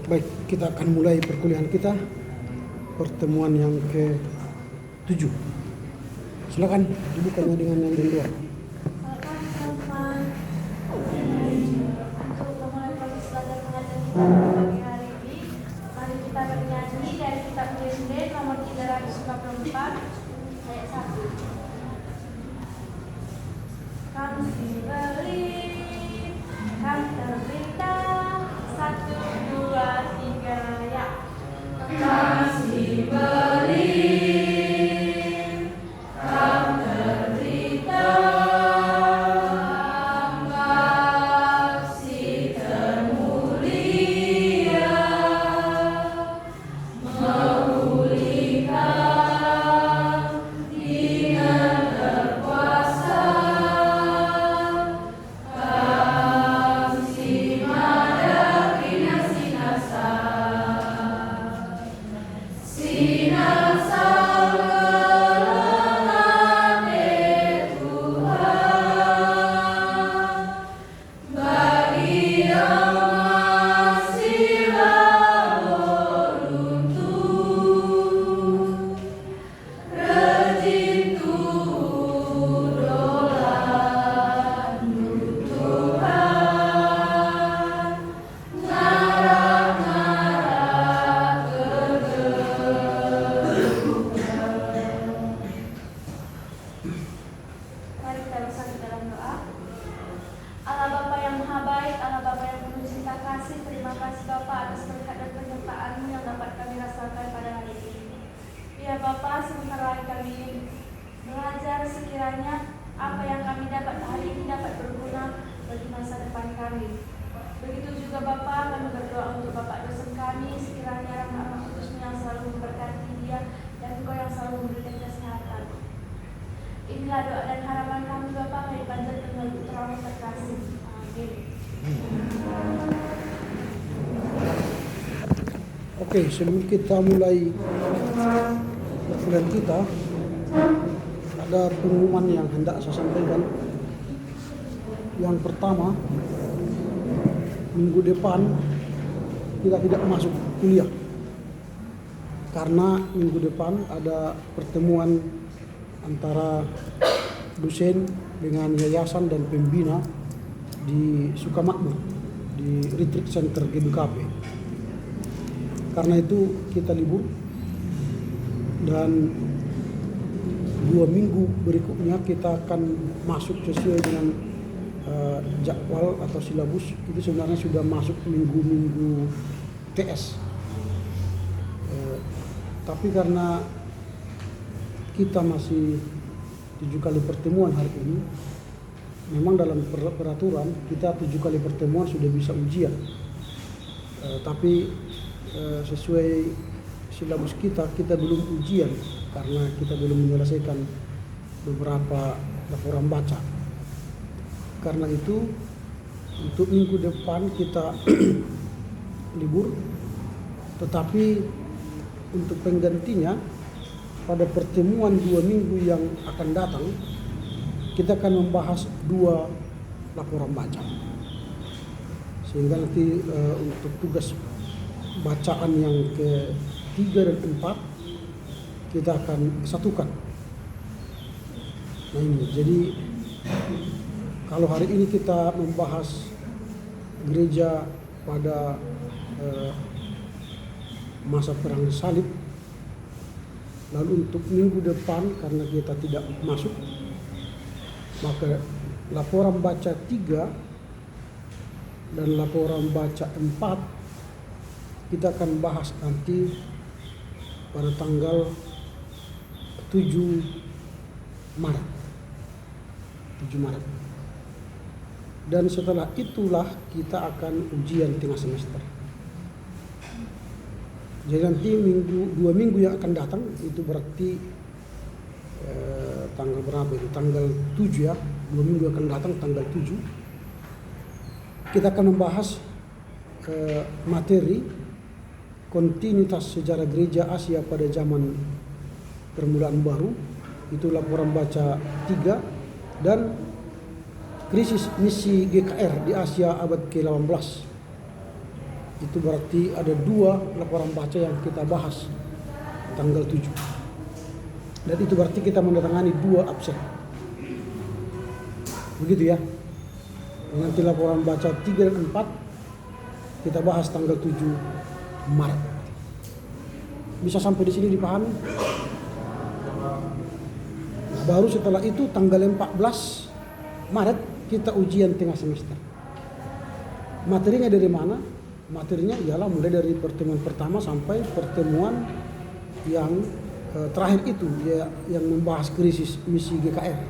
Baik, kita akan mulai perkuliahan kita, pertemuan yang ke-7. Silakan dibukanya dengan yang di luar. Untuk memulai proses belajar mengajar kita pada pagi hari ini, mari kita bernyanyi dari kitab Yesaya nomor 354 ayat 1. Kami diberi, kami terberita, 1, 2, 3, ya. Kasih beri, kami terberita. Inilah doa dan harapan kami Bapa, kami panjatkan melalui putra-Mu terkasih. Amin. Oke, sebelum kita mulai perkuliahan kita, ada pengumuman yang hendak saya sampaikan. Yang pertama, minggu depan kita tidak masuk kuliah karena minggu depan ada pertemuan antara dosen dengan yayasan dan pembina di Sukamakmur di Retreat Center GBKP. Karena itu kita libur, dan 2 minggu berikutnya kita akan masuk sesuai dengan jadwal atau silabus. Itu sebenarnya sudah masuk minggu-minggu TS, tapi karena kita masih 7 kali pertemuan hari ini, memang dalam peraturan kita 7 kali pertemuan sudah bisa ujian, tapi sesuai silabus kita belum ujian karena kita belum menyelesaikan beberapa laporan baca. Karena itu untuk minggu depan kita libur, tetapi untuk penggantinya pada pertemuan 2 minggu yang akan datang kita akan membahas 2 laporan baca, sehingga nanti untuk tugas bacaan yang ke-3 dan 4 kita akan satukan. Nah ini, jadi kalau hari ini kita membahas gereja pada masa perang salib, lalu untuk minggu depan karena kita tidak masuk, maka laporan baca 3 dan laporan baca 4 kita akan bahas nanti pada tanggal 7 Maret. Dan setelah itulah kita akan ujian tengah semester. Jadi nanti 2 minggu yang akan datang itu berarti tanggal berapa itu? Tanggal 7 ya. 2 minggu akan datang tanggal 7. Kita akan membahas materi kontinuitas sejarah gereja Asia pada zaman permulaan baru, itu laporan baca 3, dan krisis misi GKR di Asia abad ke-18. Itu berarti ada 2 laporan baca yang kita bahas tanggal 7. Dan itu berarti kita mendatangani 2 absen. Begitu ya. Nanti laporan baca 3 dan 4 kita bahas tanggal 7 Maret. Bisa sampai di sini dipahami? Nah, baru setelah itu tanggal 14 Maret kita ujian tengah semester. Materinya dari mana? Materinya ialah mulai dari pertemuan pertama sampai pertemuan yang terakhir itu ya, yang membahas krisis misi GKR.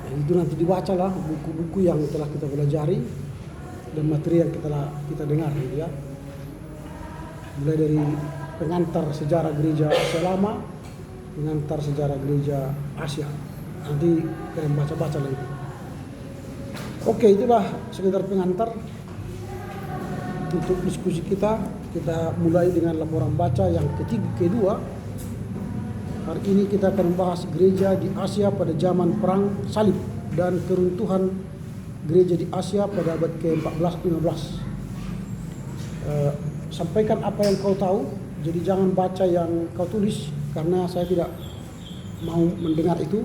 Nah, itu nanti dibacalah buku-buku yang telah kita pelajari dan materi yang kita dengar gitu ya. Mulai dari pengantar sejarah gereja Asia Lama, pengantar sejarah gereja Asia. Nanti kalian baca-baca lagi. Oke, itulah sekedar pengantar untuk diskusi kita. Kita mulai dengan laporan baca yang kedua. Hari ini kita akan membahas gereja di Asia pada zaman perang salib dan keruntuhan gereja di Asia pada abad ke-14-15. Sampaikan apa yang kau tahu, jadi jangan baca yang kau tulis karena saya tidak mau mendengar itu.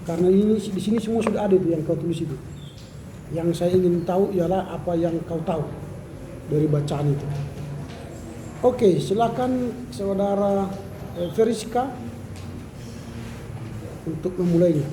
Karena ini di sini semua sudah ada itu yang kau tulis itu. Yang saya ingin tahu ialah apa yang kau tahu dari bacaan itu. Oke, silakan saudara Veriska untuk memulainya.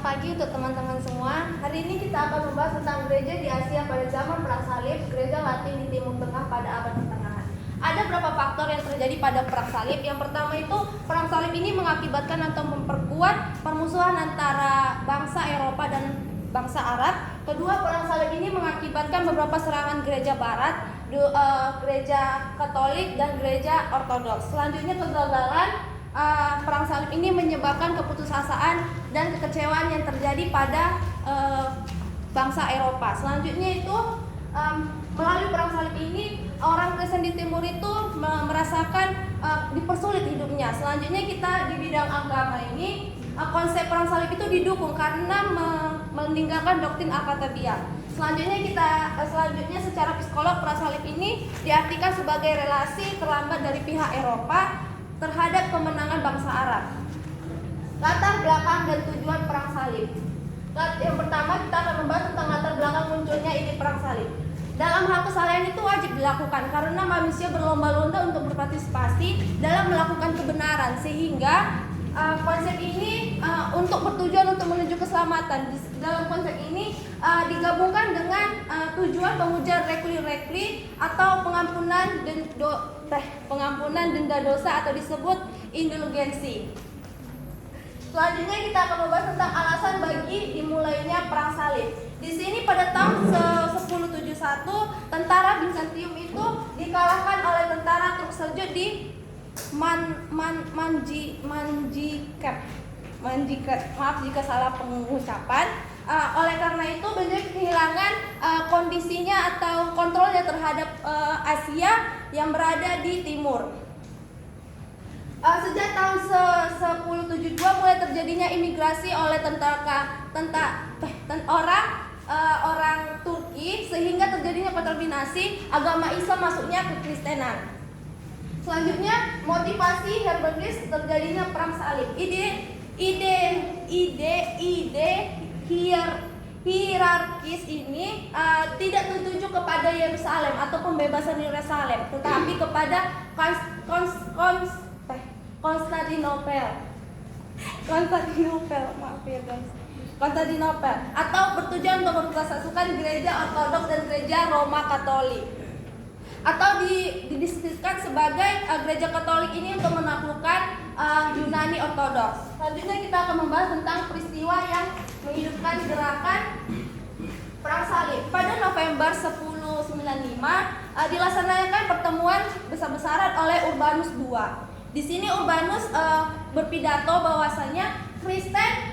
Selamat pagi untuk teman-teman semua. Hari ini kita akan membahas tentang gereja di Asia pada zaman Perang Salib, gereja Latin di Timur Tengah pada abad pertengahan. Ada beberapa faktor yang terjadi pada Perang Salib. Yang pertama itu, Perang Salib ini mengakibatkan atau memperkuat permusuhan antara bangsa Eropa dan bangsa Arab. Kedua, Perang Salib ini mengakibatkan beberapa serangan gereja Barat, gereja Katolik dan gereja Ortodoks. Selanjutnya, kegagalan Perang Salib ini menyebabkan keputusasaan dan kekecewaan yang terjadi pada bangsa Eropa. Selanjutnya itu, melalui Perang Salib ini orang Kristen di Timur itu merasakan dipersulit hidupnya. Selanjutnya kita di bidang agama ini, konsep Perang Salib itu didukung karena meninggalkan doktrin Alkitabiah. Selanjutnya secara psikolog Perang Salib ini diartikan sebagai relasi terlambat dari pihak Eropa terhadap kemenangan bangsa Arab. Latar belakang dan tujuan Perang Salib. Yang pertama, kita akan membahas tentang latar belakang munculnya ide Perang Salib. Dalam hal kesalahan itu wajib dilakukan karena manusia berlomba-lomba untuk berpartisipasi dalam melakukan kebenaran, sehingga konsep ini untuk bertujuan untuk menuju keselamatan. Dalam konsep ini digabungkan dengan tujuan pengujar requi atau pengampunan denda dosa atau disebut indulgensi. Selanjutnya kita akan membahas tentang alasan bagi dimulainya Perang Salib. Di sini pada tahun 1071 tentara Bizantium itu dikalahkan oleh tentara Turk Seljuk di Manjikat. Maaf jika salah pengucapan. Oleh karena itu beliau kehilangan kondisinya atau kontrolnya terhadap Asia yang berada di timur. Sejak tahun 1072 mulai terjadinya imigrasi oleh orang Turki, sehingga terjadinya kontaminasi agama Islam masuknya ke Kristenan. Selanjutnya, motivasi Herbert terjadinya Perang Salib. Ide hierarkis ini tidak tertuju kepada Yerusalem atau pembebasan Yerusalem, tetapi kepada Konstantinopel atau bertujuan untuk mempersatukan gereja Ortodoks dan gereja Roma Katolik, atau dideskripsikan sebagai gereja Katolik ini untuk menaklukkan Yunani Ortodoks. Selanjutnya kita akan membahas tentang peristiwa yang menghidupkan gerakan Perang Salib. Pada November 1095 dilaksanakan pertemuan besar-besaran oleh Urbanus II. Di sini Urbanus berpidato bahwasanya Kristen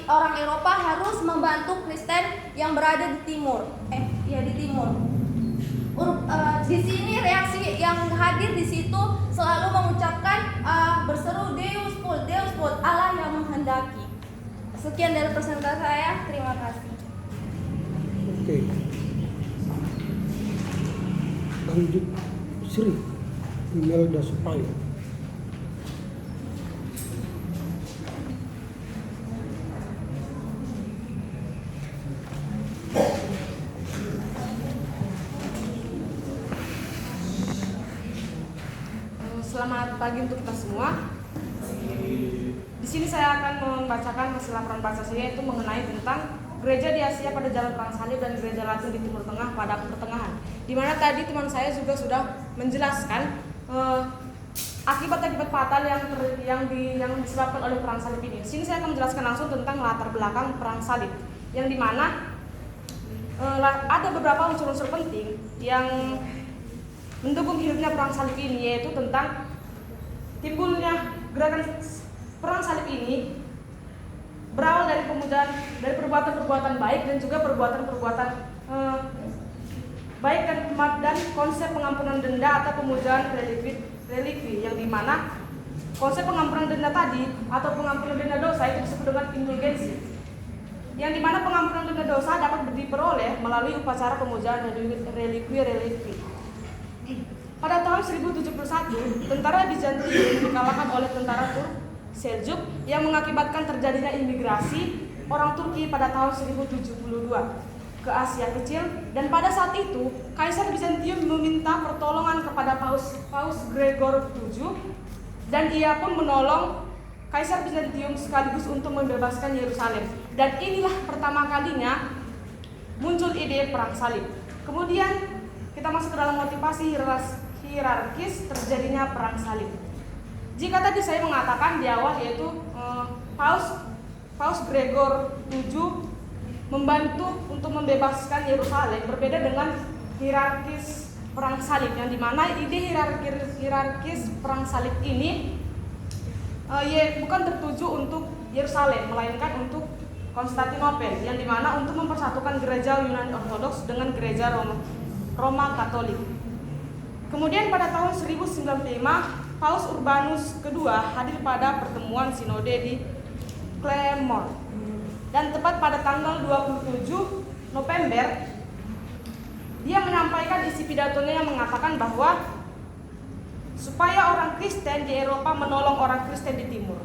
orang Eropa harus membantu Kristen yang berada di timur. Di timur. Di sini reaksi yang hadir di situ selalu mengucapkan berseru Deus Vult, Allah yang menghendaki. Sekian dari presentasi saya. Terima kasih. Oke. Lanjut Sri Imelda Supaya. Selamat pagi untuk kita semua. Di sini saya akan membacakan hasil laporan bahasa saya, yaitu mengenai tentang gereja di Asia pada zaman Perang Salib dan gereja Latin di Timur Tengah pada pertengahan. Di mana tadi teman saya juga sudah menjelaskan akibat-akibat fatal yang disebabkan oleh Perang Salib ini. Di sini saya akan menjelaskan langsung tentang latar belakang Perang Salib, yang dimana ada beberapa unsur-unsur penting yang mendukung hidupnya Perang Salib ini, yaitu tentang timbulnya gerakan Perang Salib ini berawal dari perbuatan-perbuatan baik dan juga perbuatan-perbuatan baik dan konsep pengampunan denda atau pemujaan relikwi, yang dimana konsep pengampunan denda tadi atau pengampunan denda dosa itu disebut dengan indulgensi, yang dimana pengampunan denda dosa dapat diperoleh melalui upacara pemujaan relikwi. Pada tahun 1071, tentara Bizantium dikalahkan oleh tentara Turk Seljuk yang mengakibatkan terjadinya imigrasi orang Turki pada tahun 1072 ke Asia Kecil, dan pada saat itu Kaisar Bizantium meminta pertolongan kepada Paus Gregor VII, dan ia pun menolong Kaisar Bizantium sekaligus untuk membebaskan Yerusalem. Dan inilah pertama kalinya muncul ide perang salib. Kemudian kita masuk ke dalam motivasi hierarkis terjadinya perang salib. Jika tadi saya mengatakan di awal yaitu Paus Gregor VII membantu untuk membebaskan Yerusalem, berbeda dengan hierarkis perang salib, yang dimana ide hierarkis perang salib ini bukan tertuju untuk Yerusalem, melainkan untuk Konstantinopel, yang dimana untuk mempersatukan gereja Yunani Ortodoks dengan gereja Roma Katolik. Kemudian pada tahun 1095 Paus Urbanus II hadir pada pertemuan sinode di Clermont, dan tepat pada tanggal 27 November dia menyampaikan isi pidatonya yang mengatakan bahwa supaya orang Kristen di Eropa menolong orang Kristen di Timur.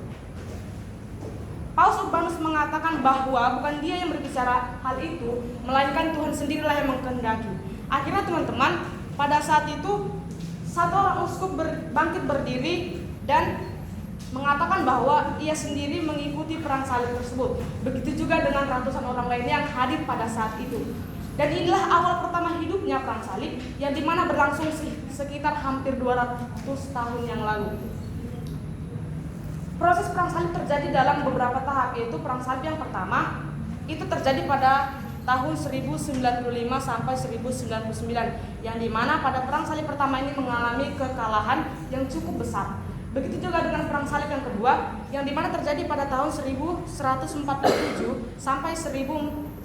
Paus Urbanus mengatakan bahwa bukan dia yang berbicara hal itu, melainkan Tuhan sendirilah yang mengkehendaki. Akhirnya teman-teman, pada saat itu satu orang uskup bangkit berdiri dan mengatakan bahwa ia sendiri mengikuti perang salib tersebut. Begitu juga dengan ratusan orang lainnya yang hadir pada saat itu. Dan inilah awal pertama hidupnya perang salib, yang dimana berlangsung sekitar hampir 200 tahun yang lalu. Proses perang salib terjadi dalam beberapa tahap, yaitu perang salib yang pertama itu terjadi pada tahun 1095 sampai 1099, yang dimana pada perang salib pertama ini mengalami kekalahan yang cukup besar. Begitu juga dengan perang salib yang kedua, yang dimana terjadi pada tahun 1147 sampai 1149,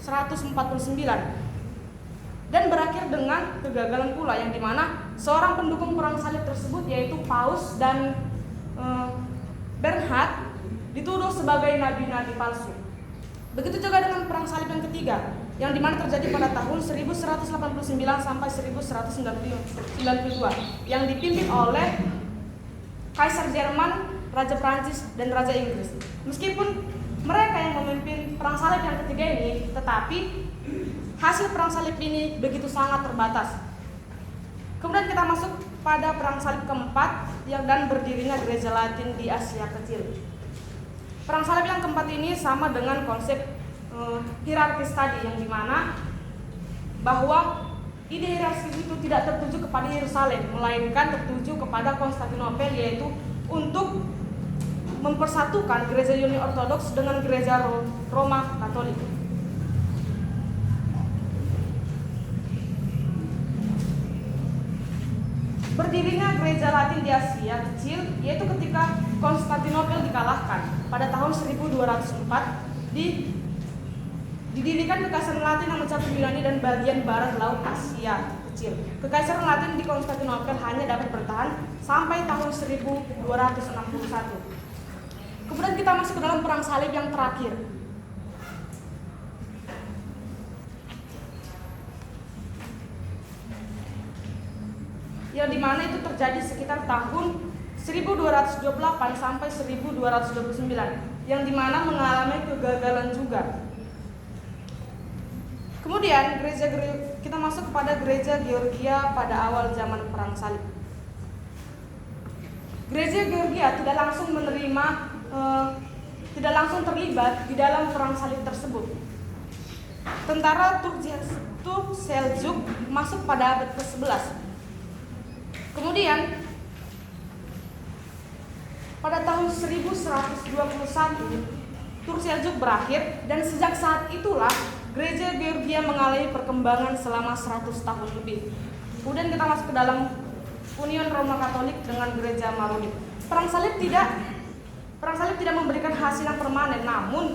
dan berakhir dengan kegagalan pula, yang dimana seorang pendukung perang salib tersebut yaitu Paus dan Bernhard dituduh sebagai nabi-nabi palsu. Begitu juga dengan perang salib yang ketiga, yang dimana terjadi pada tahun 1189 sampai 1192, yang dipimpin oleh Kaisar Jerman, Raja Prancis, dan Raja Inggris. Meskipun mereka yang memimpin perang salib yang ketiga ini, tetapi hasil perang salib ini begitu sangat terbatas. Kemudian kita masuk pada perang salib keempat, yang dan berdirinya gereja Latin di Asia Kecil. Perang salib yang keempat ini sama dengan konsep hierarkis tadi, yang dimana bahwa ide hierarkis itu tidak tertuju kepada Yerusalem, melainkan tertuju kepada Konstantinopel, yaitu untuk mempersatukan gereja Yunani Ortodoks dengan gereja Roma Katolik. Berdirinya gereja Latin di Asia Kecil yaitu ketika Konstantinopel dikalahkan pada tahun 1204, didirikan Kekaisaran Latin yang mencakup Yunani dan bagian barat laut Asia Kecil. Kekaisaran Latin di Konstantinopel hanya dapat bertahan sampai tahun 1261. Kemudian kita masuk ke dalam perang salib yang terakhir. Yang dimana itu terjadi sekitar tahun 1228 sampai 1229, yang dimana mengalami kegagalan juga. Kemudian kita masuk kepada gereja Georgia pada awal zaman perang salib. Gereja Georgia tidak langsung terlibat di dalam perang salib tersebut. Tentara Turk Seljuk masuk pada abad ke-11. Kemudian pada tahun 1121 Turk Seljuk berakhir, dan sejak saat itulah gereja Georgia mengalami perkembangan selama 100 tahun lebih. Kemudian kita masuk ke dalam Union Roma Katolik dengan gereja Maronit. Perang salib tidak memberikan hasil yang permanen, namun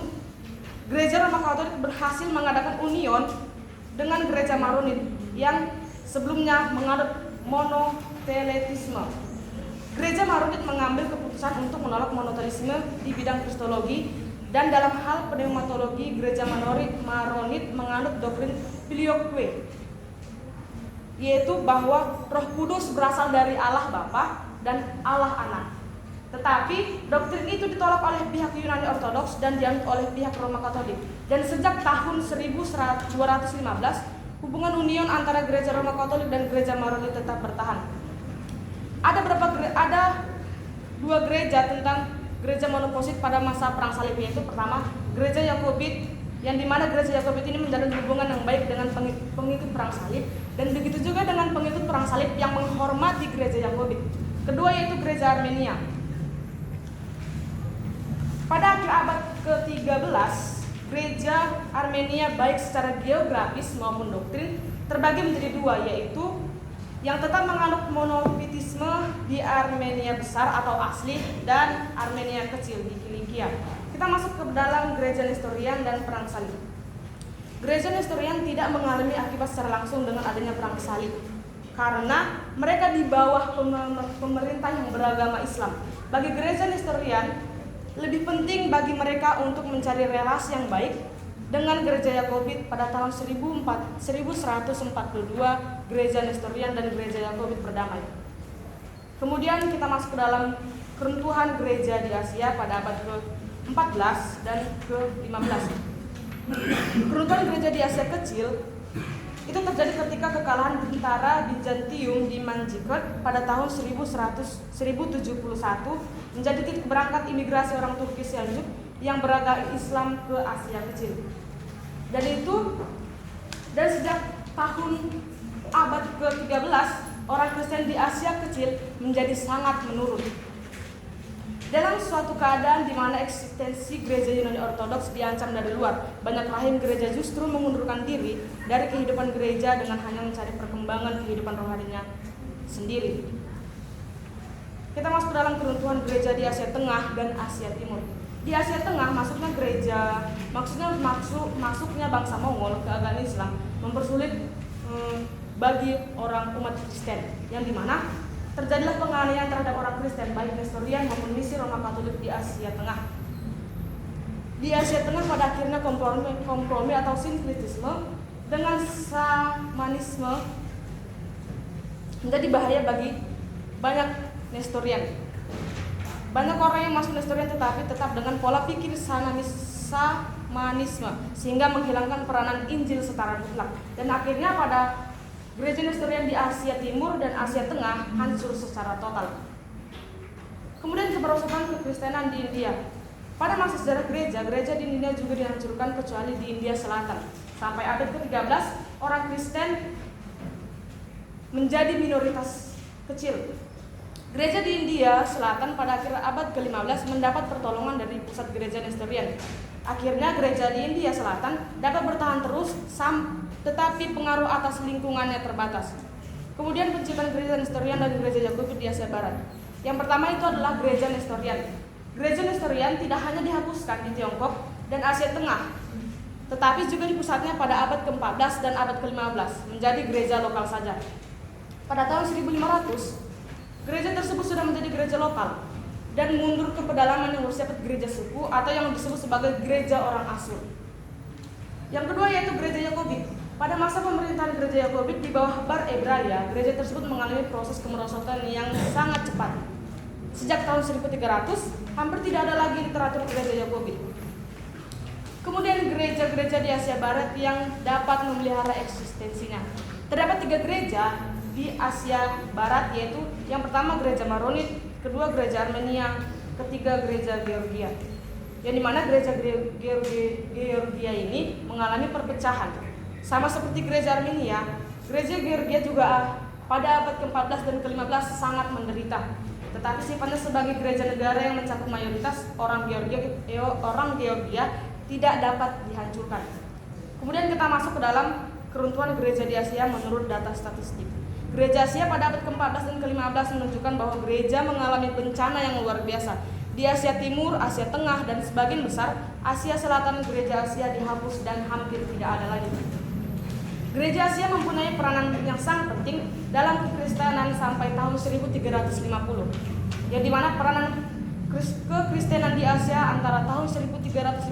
gereja Roma Katolik berhasil mengadakan union dengan gereja Maronit yang sebelumnya menganut monoteletisme. Gereja Maronit mengambil keputusan untuk menolak monotelisme di bidang kristologi, dan dalam hal pneumatologi gereja Maronit menganut doktrin filioque, yaitu bahwa Roh Kudus berasal dari Allah Bapa dan Allah Anak. Tetapi doktrin itu ditolak oleh pihak Yunani Ortodoks dan dianut oleh pihak Roma Katolik. Dan sejak tahun 1215 hubungan union antara gereja Roma Katolik dan gereja Maronit tetap bertahan. Ada dua gereja tentang gereja monoposit pada masa perang salib, yaitu pertama gereja Yakobit, yang dimana gereja Yakobit ini menjalin hubungan yang baik dengan pengikut perang salib, dan begitu juga dengan pengikut perang salib yang menghormati gereja Yakobit. Kedua yaitu gereja Armenia. Pada akhir abad ke-13, gereja Armenia baik secara geografis maupun doktrin terbagi menjadi dua, yaitu yang tetap menganut monofitisme di Armenia besar atau asli dan Armenia kecil di Kilikia. Kita masuk ke dalam gereja Nestorian dan perang salib. Gereja Nestorian tidak mengalami akibat secara langsung dengan adanya perang salib, karena mereka di bawah pemerintah yang beragama Islam. Bagi gereja Nestorian, lebih penting bagi mereka untuk mencari relasi yang baik dengan gereja Yakobit. Pada tahun 1142, gereja Nestorian dan gereja Yakobit berdamai. Kemudian kita masuk ke dalam keruntuhan gereja di Asia pada abad ke-14 dan ke-15. Keruntuhan gereja di Asia kecil itu terjadi ketika kekalahan tentara Bizantium di Manzikert pada tahun 1071 menjadi titik berangkat imigrasi orang Turki Seljuk yang beragama Islam ke Asia kecil. Dan sejak tahun abad ke-13 orang Kristen di Asia kecil menjadi sangat menurun. Dalam suatu keadaan di mana eksistensi gereja Yunani Ortodoks diancam dari luar, banyak rahim gereja justru mengundurkan diri dari kehidupan gereja dengan hanya mencari perkembangan kehidupan rohaninya sendiri. Kita masuk dalam keruntuhan gereja di Asia Tengah dan Asia Timur. Di Asia Tengah masuknya bangsa Mongol ke agama Islam mempersulit bagi orang umat Kristen, yang dimana terjadilah penganiayaan terhadap orang Kristen baik Nestorian maupun misi Roma Katolik di Asia Tengah. Di Asia Tengah pada akhirnya kompromi atau sinkretisme dengan Shamanisme menjadi bahaya bagi banyak Nestorian. Banyak orang yang masuk Nestorian tetapi tetap dengan pola pikir Shamanisme sehingga menghilangkan peranan Injil secara mutlak, dan akhirnya pada gereja Nestorian di Asia Timur dan Asia Tengah hancur secara total. Kemudian keberosokan kekristenan di India. Pada masa sejarah gereja di India juga dihancurkan kecuali di India Selatan. Sampai abad ke-13, orang Kristen menjadi minoritas kecil. Gereja di India Selatan pada akhir abad ke-15 mendapat pertolongan dari pusat gereja Nestorian. Akhirnya gereja di India Selatan dapat bertahan terus tetapi pengaruh atas lingkungannya terbatas. Kemudian penciptaan gereja Nestorian dan gereja Yakobit di Asia Barat. Yang pertama itu adalah gereja Nestorian. Gereja Nestorian tidak hanya dihapuskan di Tiongkok dan Asia Tengah, tetapi juga dipusatnya pada abad ke-14 dan abad ke-15 menjadi gereja lokal saja. Pada tahun 1500, gereja tersebut sudah menjadi gereja lokal dan mundur ke pedalaman yang bersifat gereja suku atau yang disebut sebagai gereja orang Asur. Yang kedua yaitu gereja Yakobit. Pada masa pemerintahan gereja Yakobit di bawah Bar Ebraya, gereja tersebut mengalami proses kemerosotan yang sangat cepat. Sejak tahun 1300, hampir tidak ada lagi literatur gereja Yakobit. Kemudian gereja-gereja di Asia Barat yang dapat memelihara eksistensinya. Terdapat 3 gereja di Asia Barat, yaitu yang pertama gereja Maronit, kedua gereja Armenia, ketiga gereja Georgia. Yang dimana gereja Georgia ini mengalami perpecahan. Sama seperti gereja Armenia, gereja Georgia juga pada abad ke-14 dan ke-15 sangat menderita. Tetapi sifatnya sebagai gereja negara yang mencakup mayoritas orang Georgia tidak dapat dihancurkan. Kemudian kita masuk ke dalam keruntuhan gereja di Asia menurut data statistik. Gereja Asia pada abad ke-14 dan ke-15 menunjukkan bahwa gereja mengalami bencana yang luar biasa. Di Asia Timur, Asia Tengah, dan sebagian besar Asia Selatan, gereja Asia dihapus dan hampir tidak ada lagi. Gereja Asia mempunyai peranan yang sangat penting dalam kekristenan sampai tahun 1350, yang dimana peranan kekristenan di Asia antara tahun 1350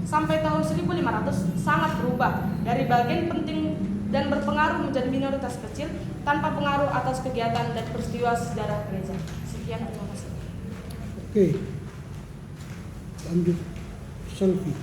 sampai tahun 1500 sangat berubah dari bagian penting dan berpengaruh menjadi minoritas kecil tanpa pengaruh atas kegiatan dan peristiwa sejarah gereja. Sekian, terima kasih. Oke, lanjut selfie.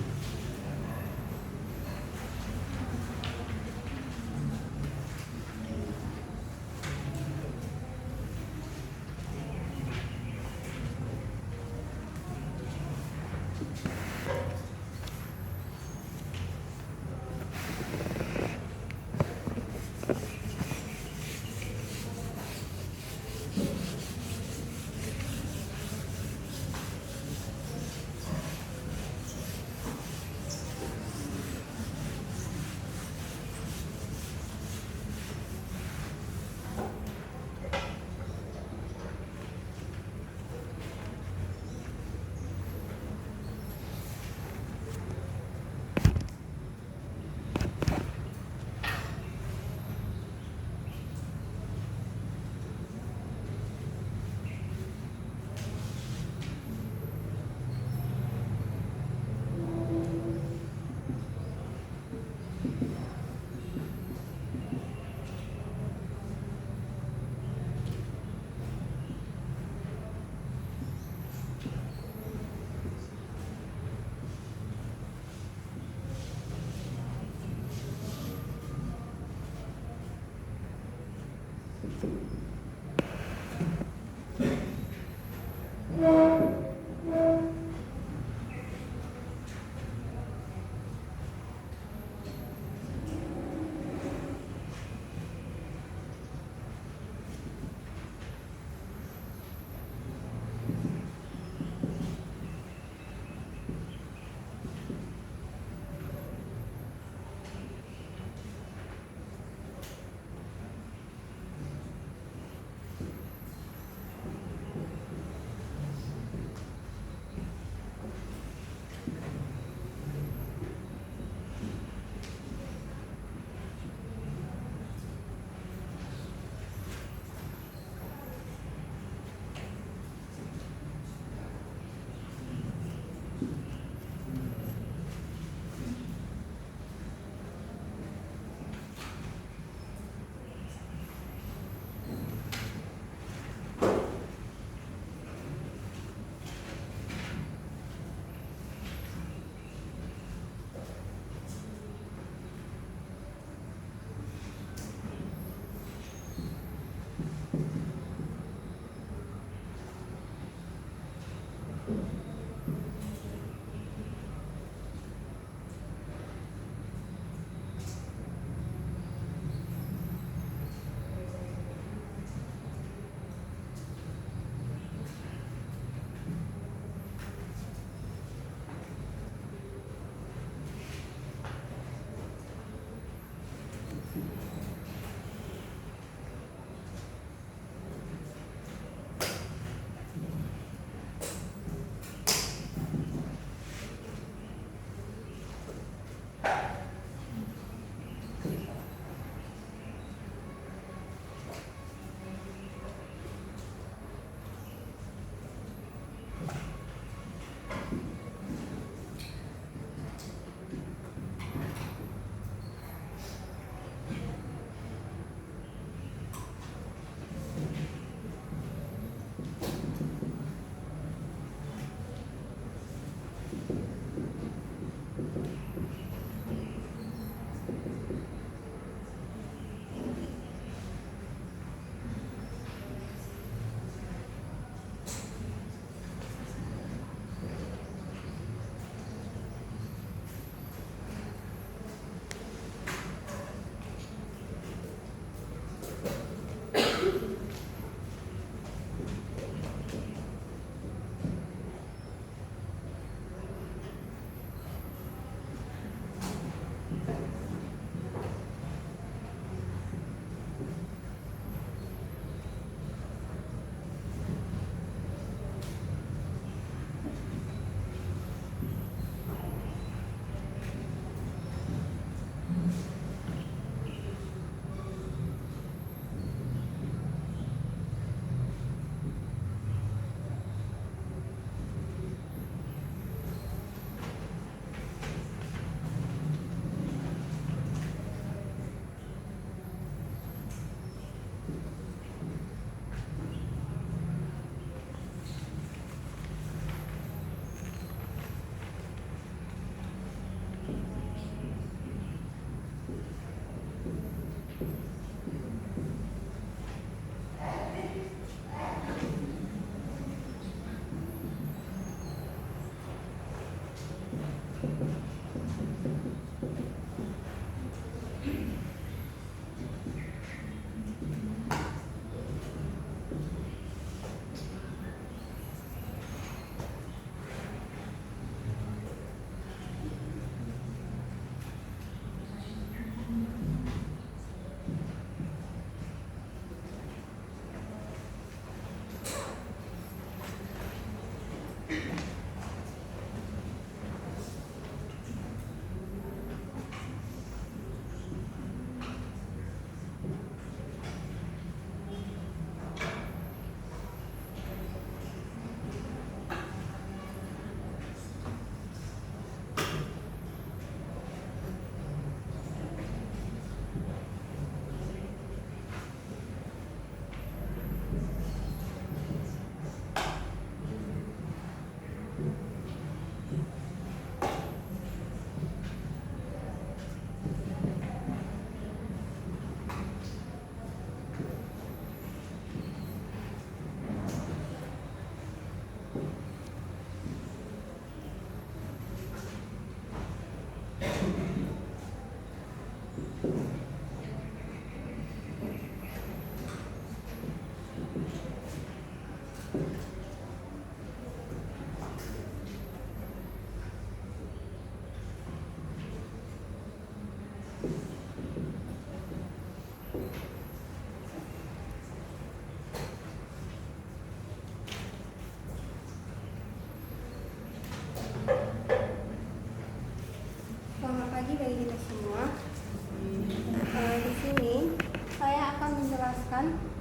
menjelaskan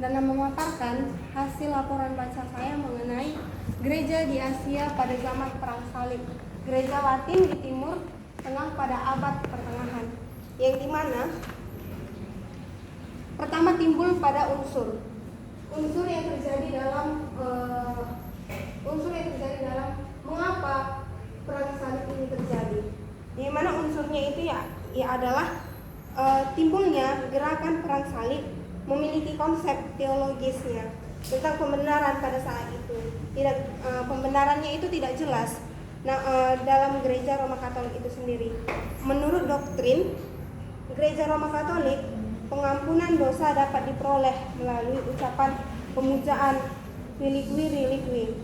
dan memaparkan hasil laporan baca saya mengenai gereja di Asia pada zaman Perang Salib, gereja Latin di Timur Tengah pada abad pertengahan, yang dimana pertama timbul pada unsur yang terjadi dalam mengapa Perang Salib ini terjadi, di mana unsurnya itu ya adalah timbulnya gerakan Perang Salib memiliki konsep teologisnya tentang pembenaran pada saat itu. Pembenarannya itu tidak jelas. Dalam gereja Roma Katolik itu sendiri, menurut doktrin gereja Roma Katolik, pengampunan dosa dapat diperoleh melalui ucapan pemujaan relikwi.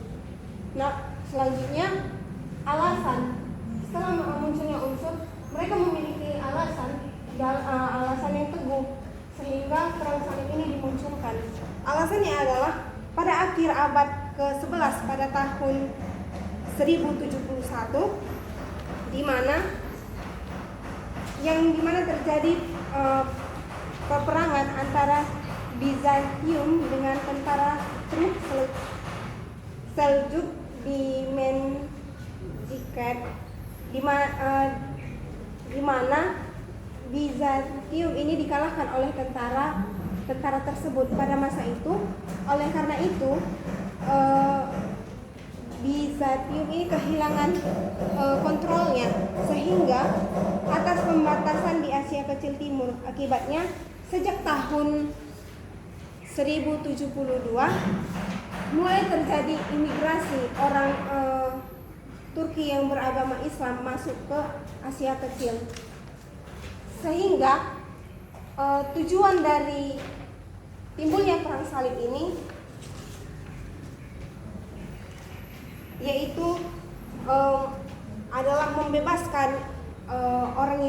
Selanjutnya alasan. Setelah munculnya unsur, mereka memiliki alasan yang teguh sehingga Perang Salib ini dimunculkan. Alasannya adalah pada akhir abad ke-11 pada tahun 1071, di mana terjadi peperangan antara Bizantium dengan tentara Turk Seljuk di Manzikert, di mana Bizantium ini dikalahkan oleh tentara tersebut pada masa itu. Oleh karena itu Bizantium ini kehilangan kontrolnya, sehingga atas pembatasan di Asia Kecil Timur. Akibatnya sejak tahun 1072 mulai terjadi imigrasi orang Turki yang beragama Islam masuk ke Asia Kecil, sehingga tujuan dari timbulnya Perang Salib ini yaitu adalah membebaskan orang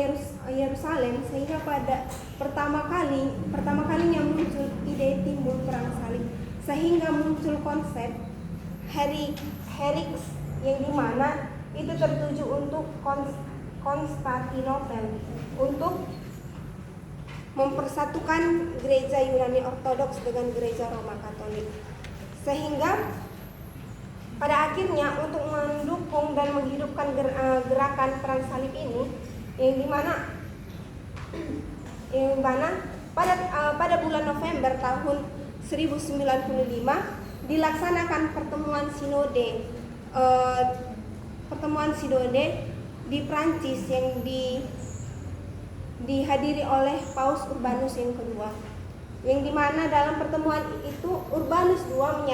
Yerusalem, sehingga pada pertama kalinya muncul ide timbul Perang Salib, sehingga muncul konsep herix yang dimana itu tertuju untuk Konstantinopel untuk mempersatukan gereja Yunani Ortodoks dengan gereja Roma Katolik, sehingga pada akhirnya untuk mendukung dan menghidupkan gerakan Perang Salib ini, yang mana pada bulan November tahun 1095 dilaksanakan pertemuan sinode di Prancis yang dihadiri oleh Paus Urbanus yang kedua, yang dimana dalam pertemuan itu Urbanus II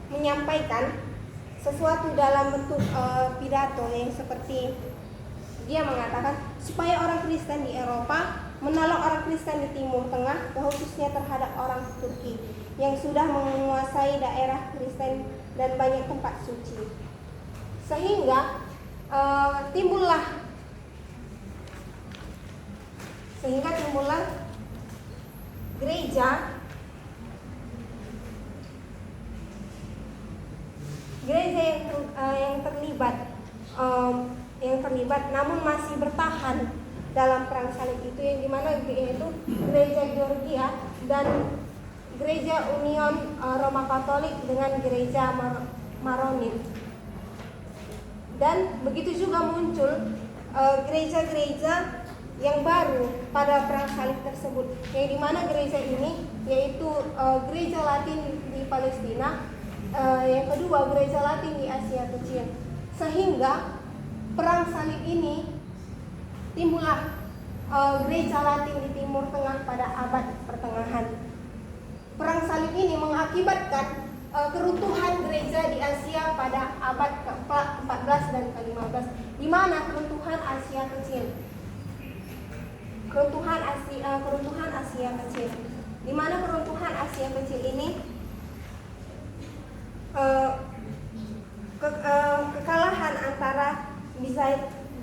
menyampaikan sesuatu dalam bentuk pidato yang seperti dia mengatakan supaya orang Kristen di Eropa menolong orang Kristen di Timur Tengah, khususnya terhadap orang Turki yang sudah menguasai daerah Kristen dan banyak tempat suci, sehingga timbullah gereja yang terlibat namun masih bertahan dalam Perang Salib itu, yang dimana yaitu gereja Georgia dan gereja Union Roma Katolik dengan gereja Maronit. Dan begitu juga muncul gereja-gereja yang baru pada Perang Salib tersebut, yang dimana gereja ini yaitu gereja Latin di Palestina, yang kedua gereja Latin di Asia Kecil, sehingga Perang Salib ini timbullah gereja Latin di Timur Tengah pada abad pertengahan. Perang Salib ini mengakibatkan keruntuhan gereja di Asia pada abad ke-14 dan ke-15, di mana keruntuhan Asia Kecil, di mana keruntuhan Asia Kecil ini kekalahan antara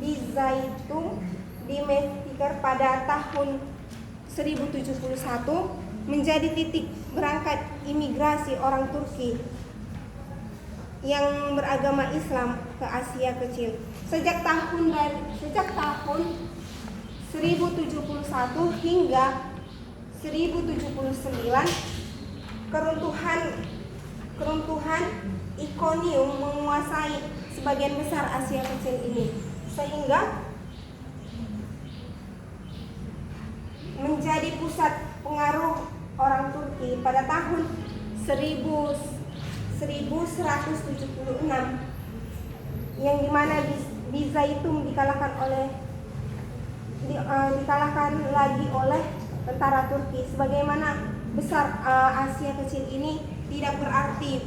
Bizantium di Mesir pada tahun 1071 menjadi titik berangkat imigrasi orang Turki yang beragama Islam ke Asia Kecil. Sejak tahun 1071 hingga 1079 keruntuhan Iconium menguasai sebagian besar Asia Kecil ini, sehingga menjadi pusat pengaruh orang Turki pada tahun 1176, yang dimana Bizaitum dikalahkan lagi oleh tentara Turki. Sebagaimana besar Asia Kecil ini tidak berarti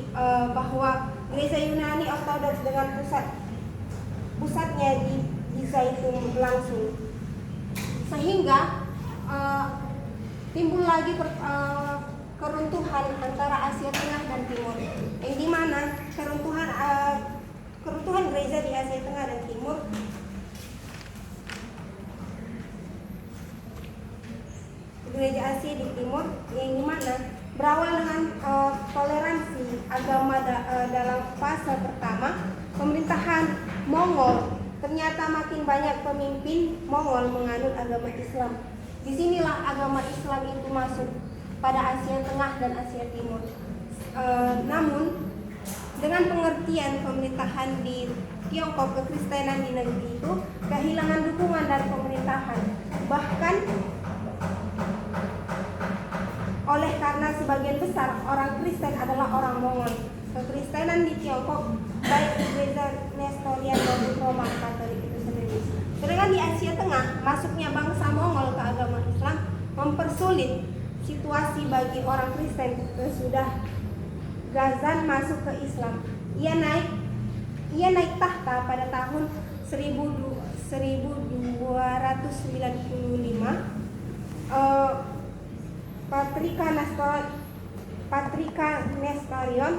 bahwa gereja Yunani Ortodoks dengan pusatnya di Bizaitum langsung, sehingga timbul lagi keruntuhan antara Asia Tengah dan Timur, yang dimana keruntuhan gereja di Asia Tengah dan Timur gereja Asia di Timur, yang dimana berawal dengan toleransi agama dalam fase pertama pemerintahan Mongol. Ternyata makin banyak pemimpin Mongol menganut agama Islam. Disinilah agama Islam itu masuk pada Asia Tengah dan Asia Timur. Namun dengan pengertian pemerintahan di Tiongkok, kekristenan di negeri itu kehilangan dukungan dari pemerintahan. Bahkan oleh karena sebagian besar orang Kristen adalah orang Mongol, kekristenan di Tiongkok baik di gereja Nestorian maupun Roma Katolik itu sendiri. Sedangkan di Asia Tengah, masuknya bangsa Mongol ke agama Islam mempersulit situasi bagi orang Kristen. Sesudah Ghazan masuk ke Islam, ia naik tahta pada tahun 1295. Patrika Nestorion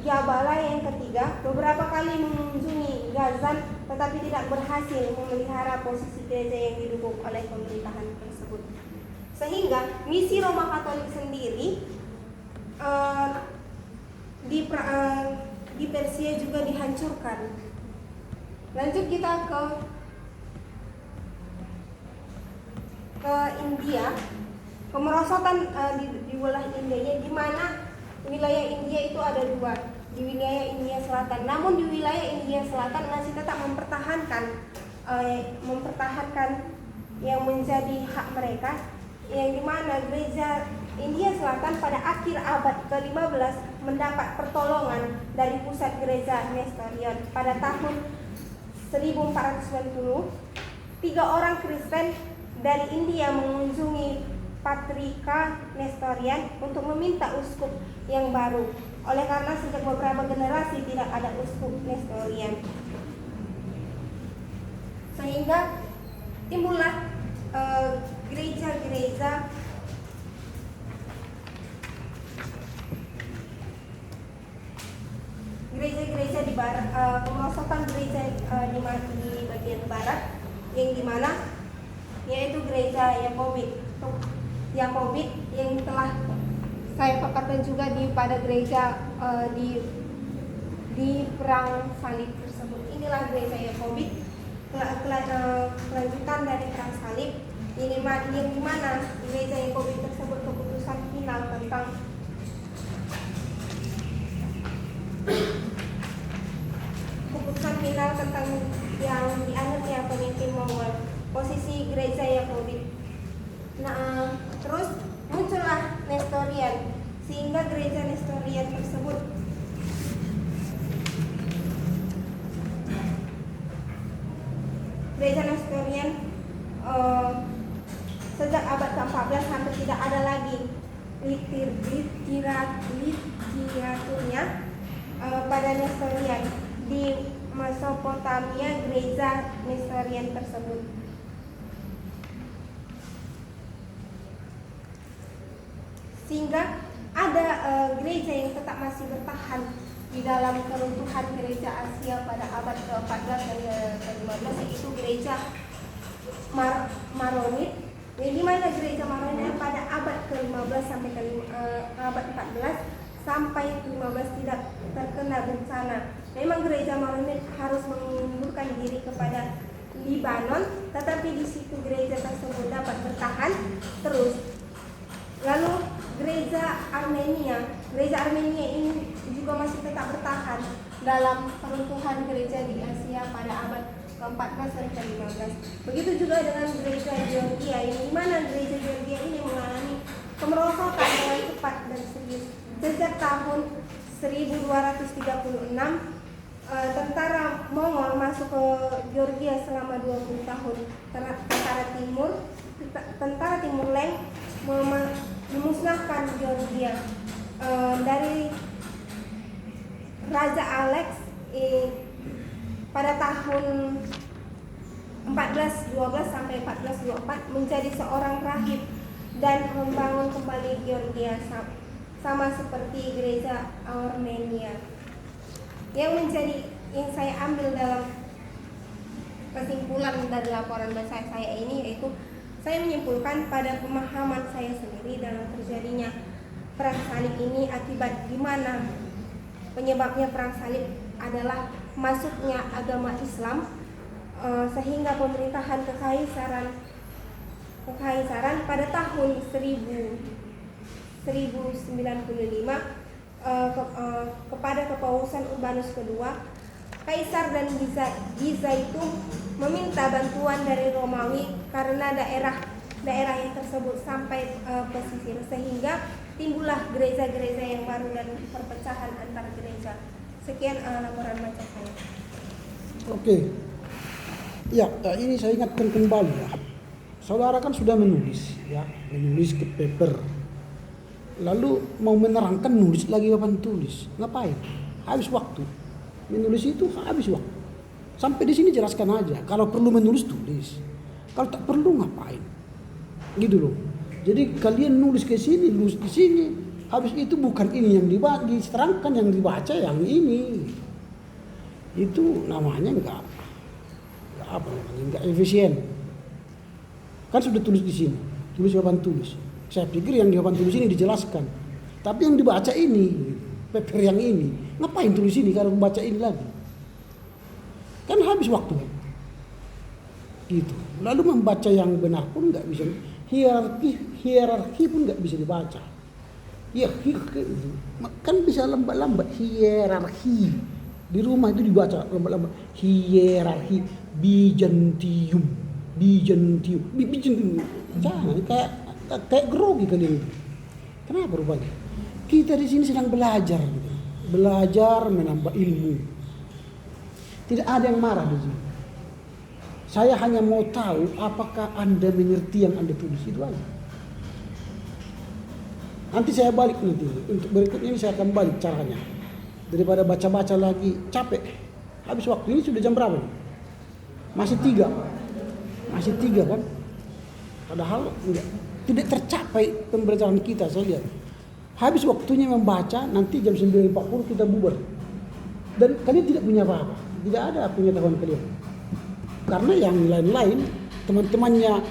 Jabala yang ketiga beberapa kali mengunjungi Ghazan, tetapi tidak berhasil memelihara posisi gereja yang didukung oleh pemerintahan tersebut. Sehingga misi Roma Katolik sendiri di Persia juga dihancurkan. Lanjut kita ke India. Kemerosotan di wilayah India, di mana wilayah India itu ada dua, di wilayah India Selatan. Namun di wilayah India Selatan masih tetap mempertahankan yang menjadi hak mereka, yang dimana gereja India Selatan pada akhir abad ke-15 mendapat pertolongan dari pusat gereja Nestorian. Pada tahun 1490, 3 orang Kristen dari India mengunjungi Patrika Nestorian untuk meminta uskup yang baru. Oleh karena sejak beberapa generasi tidak ada uskup Nestorian, sehingga timbullah gereja-gereja di barat, kemerosotan gereja di bagian barat, yang dimana yaitu gereja Yakobit yang telah saya paparkan juga pada gereja di perang salib tersebut. Inilah gereja Yakobit, kelanjutan dari perang salib, yang dimana gereja Yakobit tersebut keputusan final tentang yang dianutnya pemimpin Mongol, posisi gereja Yakobit. Nah, terus muncullah Nestorian, sehingga gereja Nestorian tersebut sejak abad ke-14 hampir tidak ada lagi literaturnya pada Nestorian. Di Mesopotamia gereja Nestorian tersebut sehingga ada gereja yang tetap masih bertahan di dalam keruntuhan gereja Asia pada abad ke-14 dan ke-15, yaitu gereja Maronit, yang dimana gereja Maronit pada abad ke-15 sampai abad 14 sampai 15 tidak terkena bencana. Memang gereja Maronit harus mengundurkan diri kepada Libanon, tetapi di situ gereja tersebut dapat bertahan terus Gereja Armenia ini juga masih tetap bertahan dalam peruntuhan gereja di Asia pada abad ke-14 dan ke-15. Begitu juga dengan gereja Georgia, yang dimana gereja Georgia ini mengalami kemerosotan dengan cepat dan serius. Sejak tahun 1236, tentara Mongol masuk ke Georgia selama 20 tahun. Tentara Timur Leng memusnahkan Georgia dari Raja Alex pada tahun 1412 sampai 1424 menjadi seorang rahib dan membangun kembali Georgia sama seperti gereja Armenia. Yang saya ambil dalam kesimpulan dari laporan saya ini, yaitu saya menyimpulkan pada pemahaman saya sendiri dalam terjadinya perang salib ini akibat di mana penyebabnya perang salib adalah masuknya agama Islam, sehingga pemerintahan kekaisaran pada tahun 1095 kepada kepausan Urbanus II, Kaisar dan Giza itu meminta bantuan dari Romawi karena daerah yang tersebut sampai pesisir, sehingga timbullah gereja-gereja yang baru dan perpecahan antar gereja. Sekian laporan baca saya. Oke. Ya, ini saya ingatkan kembali ya. Saudara kan sudah menulis ke paper. Lalu mau menerangkan nulis lagi papan tulis. Ngapain? Habis waktu. Menulis itu habis waktu. Sampai di sini jelaskan aja. Kalau perlu menulis tulis. Kalau tak perlu ngapain? Gitu loh. Jadi kalian nulis ke sini, nulis di sini. Habis itu bukan ini yang diterangkan, yang dibaca yang ini. Itu namanya enggak efisien. Kan sudah tulis di sini. Tulis papan tulis. Saya pikir yang di papan tulis ini dijelaskan. Tapi yang dibaca ini, paper yang ini, ngapain tulis ini kalau membaca ini lagi? Kan habis waktu. Gitu. Lalu membaca yang benar pun nggak bisa. Hierarki pun nggak bisa dibaca. Ya, kan bisa lambat-lambat hierarki. Di rumah itu dibaca lambat-lambat. Hierarki Bizantium. Jangan kayak grogi kalian itu. Kenapa rupanya? Kita di sini sedang belajar, gitu. Belajar menambah ilmu. Tidak ada yang marah di sini. Saya hanya mau tahu apakah Anda mengerti yang Anda tulis itu aja. Nanti saya balik nanti. Untuk berikutnya ini saya akan balik caranya. Daripada baca-baca lagi capek. Habis waktu ini sudah jam berapa nih? Masih 3 kan? Padahal tidak tercapai pembelajaran kita, saya lihat. Habis waktunya membaca, nanti jam 9.40 kita bubar. Dan kalian tidak punya apa-apa. Tidak ada pengetahuan kalian. Karena yang lain-lain, teman-temannya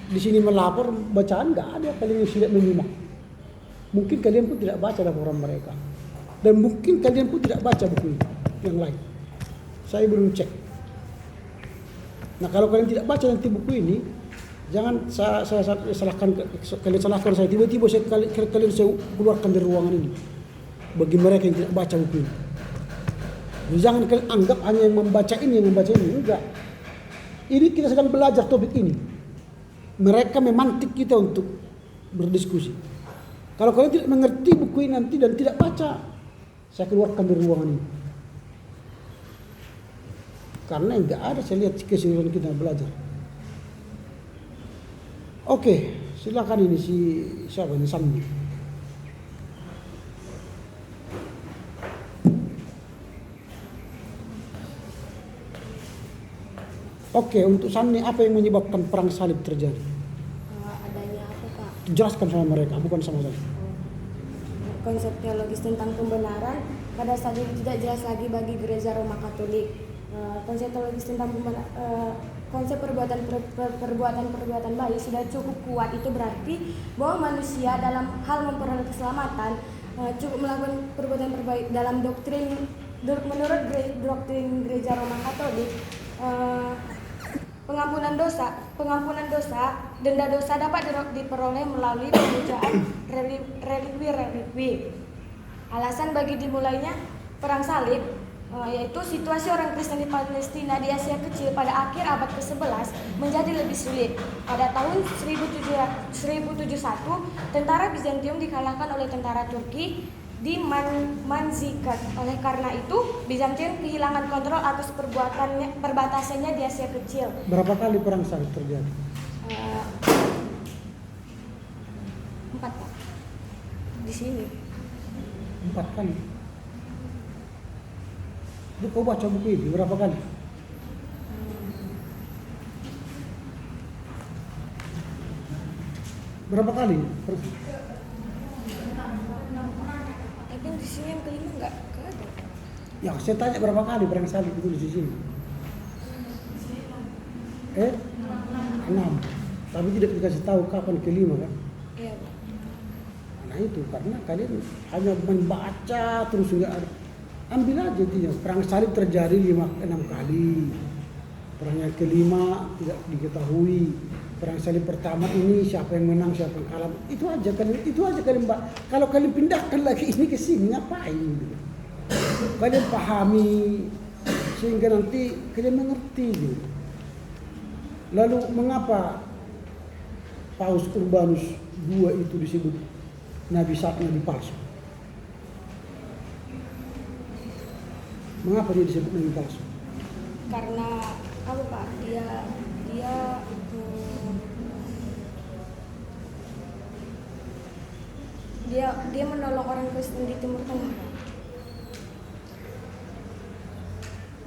di sini melapor, bacaan nggak ada, kalian yang tidak menyimak. Mungkin kalian pun tidak baca laporan mereka. Dan mungkin kalian pun tidak baca buku yang lain. Saya belum cek. Nah, kalau kalian tidak baca nanti buku ini, jangan saya salahkan kalian, salahkan saya. Tiba-tiba kalian saya keluarkan dari ruangan ini. Bagi mereka yang tidak baca buku ini. Jadi jangan kalian anggap hanya yang membaca ini. Enggak. Ini kita sedang belajar topik ini. Mereka memantik kita untuk berdiskusi. Kalau kalian tidak mengerti buku ini nanti dan tidak baca, saya keluarkan dari ruangan ini. Karena enggak ada, saya lihat keseluruhan kita belajar. Oke, silakan ini siapa ini Sandi. Oke, untuk Sandi apa yang menyebabkan perang salib terjadi? Adanya apa, Pak? Jelaskan sama mereka, bukan sama saya. Konsep teologis tentang pembenaran pada saat itu tidak jelas lagi bagi gereja Roma Katolik. Konsep teologis tentang konsep perbuatan baik sudah cukup kuat. Itu berarti bahwa manusia dalam hal memperoleh keselamatan cukup melakukan perbuatan terbaik dalam menurut doktrin gereja Roma Katolik. Pengampunan dosa denda dosa dapat diperoleh melalui pemujaan relikwi. Alasan bagi dimulainya perang salib yaitu situasi orang Kristen di Palestina di Asia Kecil pada akhir abad ke-11 menjadi lebih sulit. Pada tahun 1071, tentara Bizantium dikalahkan oleh tentara Turki di Manzikert. Oleh karena itu, Bizantium kehilangan kontrol atas perbatasannya di Asia Kecil. Berapa kali perang salib terjadi? 4 Pak. Di sini. 4 kali. Lu kau baca buku ini berapa kali? Berapa kali? Tapi di sini yang kelima nggak ada. Ya, saya tanya berapa kali perang salib itu di sini? 6. Tapi tidak dikasih tahu kapan kelima kan? Iya Pak. Nah itu karena kalian hanya membaca terus nggak ada. Ambil aja intinya, perang salib terjadi 5-6 kali. Perang yang kelima tidak diketahui. Perang salib pertama ini siapa yang menang, siapa yang kalah. Itu aja kalian Mbak. Kalau kalian pindahkan lagi ini ke sini ngapain? Kalian pahami sehingga nanti kalian mengerti gitu. Lalu mengapa Paus Urbanus II itu disebut nabi palsu? Mengapa dia disebut nabi palsu? Karena apa Pak? Dia menolong orang Kristen di Timur Tengah.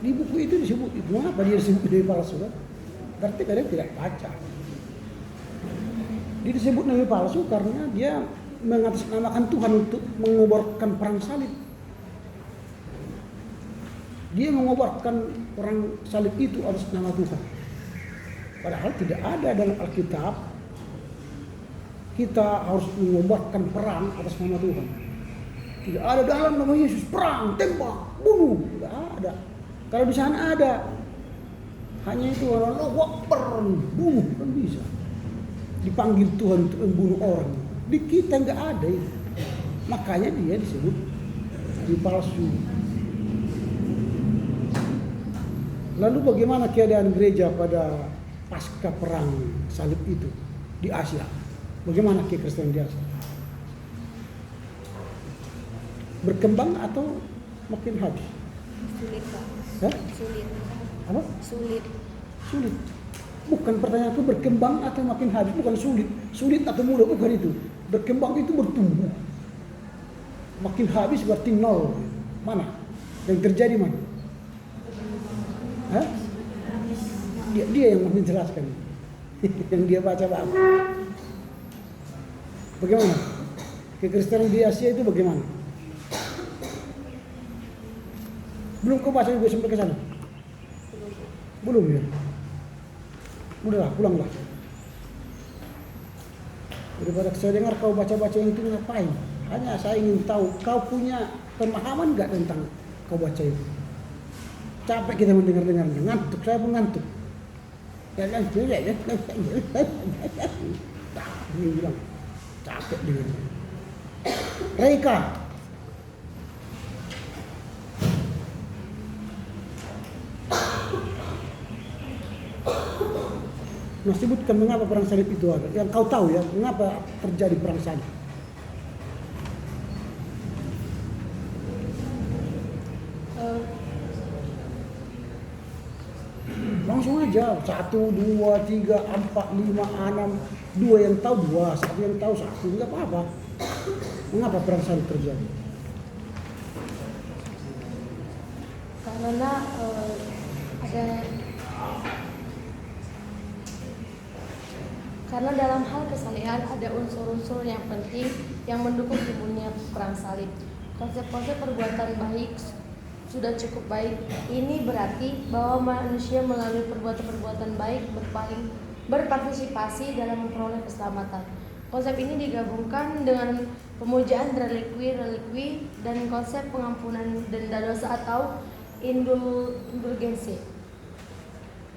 Di buku itu disebut itu. Mengapa dia disebut nabi palsu kan? Berarti kalian tidak baca. Dia disebut nabi palsu karena dia mengatasnamakan Tuhan untuk mengobarkan perang salib. Dia mengobarkan perang salib itu atas nama Tuhan. Padahal tidak ada dalam Alkitab kita harus mengobarkan perang atas nama Tuhan. Tidak ada dalam nama Yesus perang, tembak, bunuh. Tidak ada. Kalau di sana ada, hanya itu Allahu Akbar, bunuh kan bisa. Dipanggil Tuhan untuk membunuh orang. Di kita nggak ada itu. Makanya dia disebut nabi palsu. Lalu bagaimana keadaan gereja pada pasca perang salib itu di Asia? Bagaimana kekristenan di Asia? Berkembang atau makin habis? Sulit Pak. Hah? Sulit. Apa? Sulit. Sulit. Bukan pertanyaanku berkembang atau makin habis, bukan sulit. Sulit atau mudah, bukan itu. Berkembang itu bertumbuh. Makin habis berarti nol. Mana? Yang terjadi mana? Hah? Dia yang menjelaskan. Yang dia baca apa? Bagaimana? Kekristenan di Asia itu bagaimana? Belum kau baca juga sampai ke sana? Belum ya? Udahlah, pulanglah. Daripada saya dengar kau baca-baca yang itu ngapain? Hanya saya ingin tahu kau punya pemahaman gak tentang kau baca itu? Capek kita mendengar-dengarnya, ngantuk, saya pun ngantuk. Ini bilang capek dengarnya. Reika. Nah, sebutkan mengapa perang salib itu ada. Yang kau tahu ya, mengapa terjadi perang salib. Langsung aja, 1, 2, 3, 4, 5, 6, 2 yang tahu 2, 1 yang tahu 1, enggak apa-apa. Mengapa perang salib terjadi? Karena karena dalam hal kesalehan ada unsur-unsur yang penting yang mendukung timbulnya perang salib. Konsep-konsep perbuatan baik sudah cukup baik. Ini berarti bahwa manusia melalui perbuatan-perbuatan baik berpartisipasi dalam memperoleh keselamatan. Konsep ini digabungkan dengan pemujaan relikwi dan konsep pengampunan denda dosa atau indulgensi.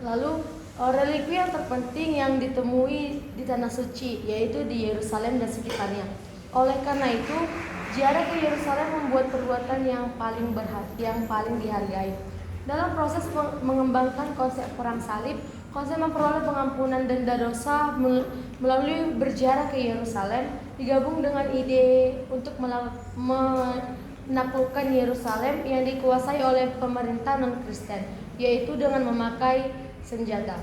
Lalu Relikwi yang terpenting yang ditemui di Tanah Suci yaitu di Yerusalem dan sekitarnya. Oleh karena itu, ziarah ke Yerusalem membuat perbuatan yang paling dihargai. Dalam proses mengembangkan konsep perang salib, konsep memperoleh pengampunan denda dosa melalui berziarah ke Yerusalem digabung dengan ide untuk menaklukkan Yerusalem yang dikuasai oleh pemerintah non-Kristen, yaitu dengan memakai senjata.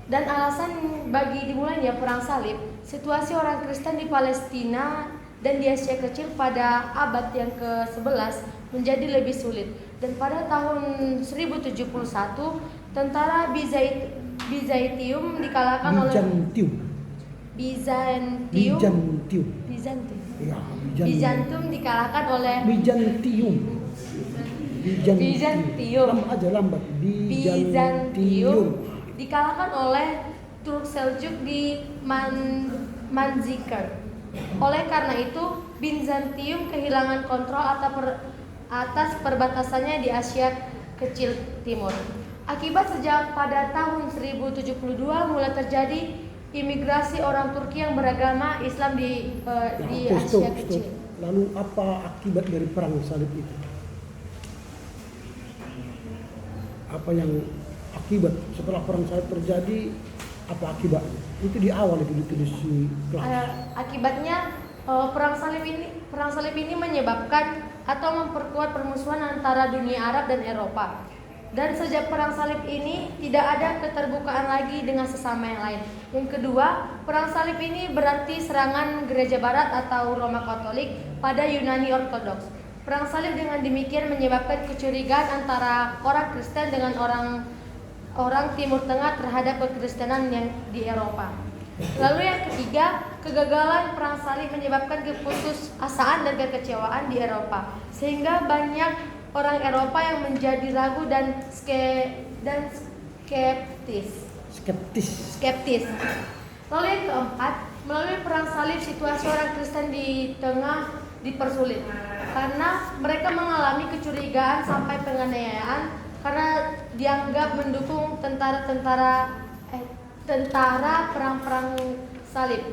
Dan alasan bagi dimulainya perang salib, situasi orang Kristen di Palestina dan di Asia Kecil pada abad yang ke-11 menjadi lebih sulit. Dan pada tahun 1071, tentara Bizantium dikalahkan oleh Bizantium Ya, Bizantium dikalahkan oleh lambat. Bizantium dikalahkan oleh Turk Seljuk di Manzikert. Oleh karena itu, Bizantium kehilangan kontrol atas perbatasannya di Asia Kecil Timur. Akibat sejak pada tahun 1072 mulai terjadi imigrasi orang Turki yang beragama Islam di Asia Kecil. Lalu apa akibat dari perang salib itu? Apa yang akibat setelah perang salib terjadi? Apa akibatnya? Itu di awal itu ditulis di kelas. Akibatnya perang salib ini menyebabkan atau memperkuat permusuhan antara dunia Arab dan Eropa. Dan sejak perang salib ini tidak ada keterbukaan lagi dengan sesama yang lain. Yang kedua, perang salib ini berarti serangan gereja barat atau Roma Katolik pada Yunani Ortodoks. Perang salib dengan demikian menyebabkan kecurigaan antara orang Kristen dengan orang Timur Tengah terhadap kekristenan yang di Eropa. Lalu yang ketiga, kegagalan perang salib menyebabkan keputusasaan dan kekecewaan di Eropa, sehingga banyak orang Eropa yang menjadi ragu dan skeptis. Lalu yang keempat, melalui perang salib situasi orang Kristen di tengah dipersulit karena mereka mengalami kecurigaan sampai penganiayaan karena dianggap mendukung tentara perang salib.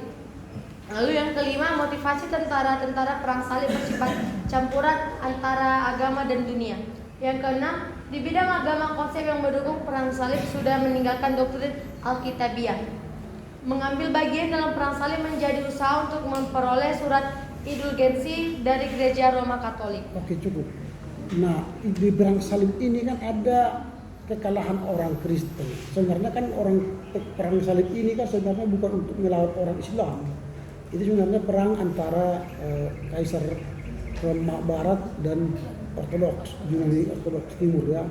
Lalu yang kelima, motivasi tentara perang salib bersifat campuran antara agama dan dunia. Yang keenam, di bidang agama konsep yang mendukung perang salib sudah meninggalkan doktrin Alkitabiah. Mengambil bagian dalam perang salib menjadi usaha untuk memperoleh surat indulgensi dari gereja Roma Katolik. Oke, cukup. Nah, di perang salib ini kan ada kekalahan orang Kristen. Sebenarnya kan perang salib ini kan sebenarnya bukan untuk melawan orang Islam. Itu sebenarnya perang antara Kaisar Roma Barat dan Ortodoks, Yunani Ortodoks Timur ya.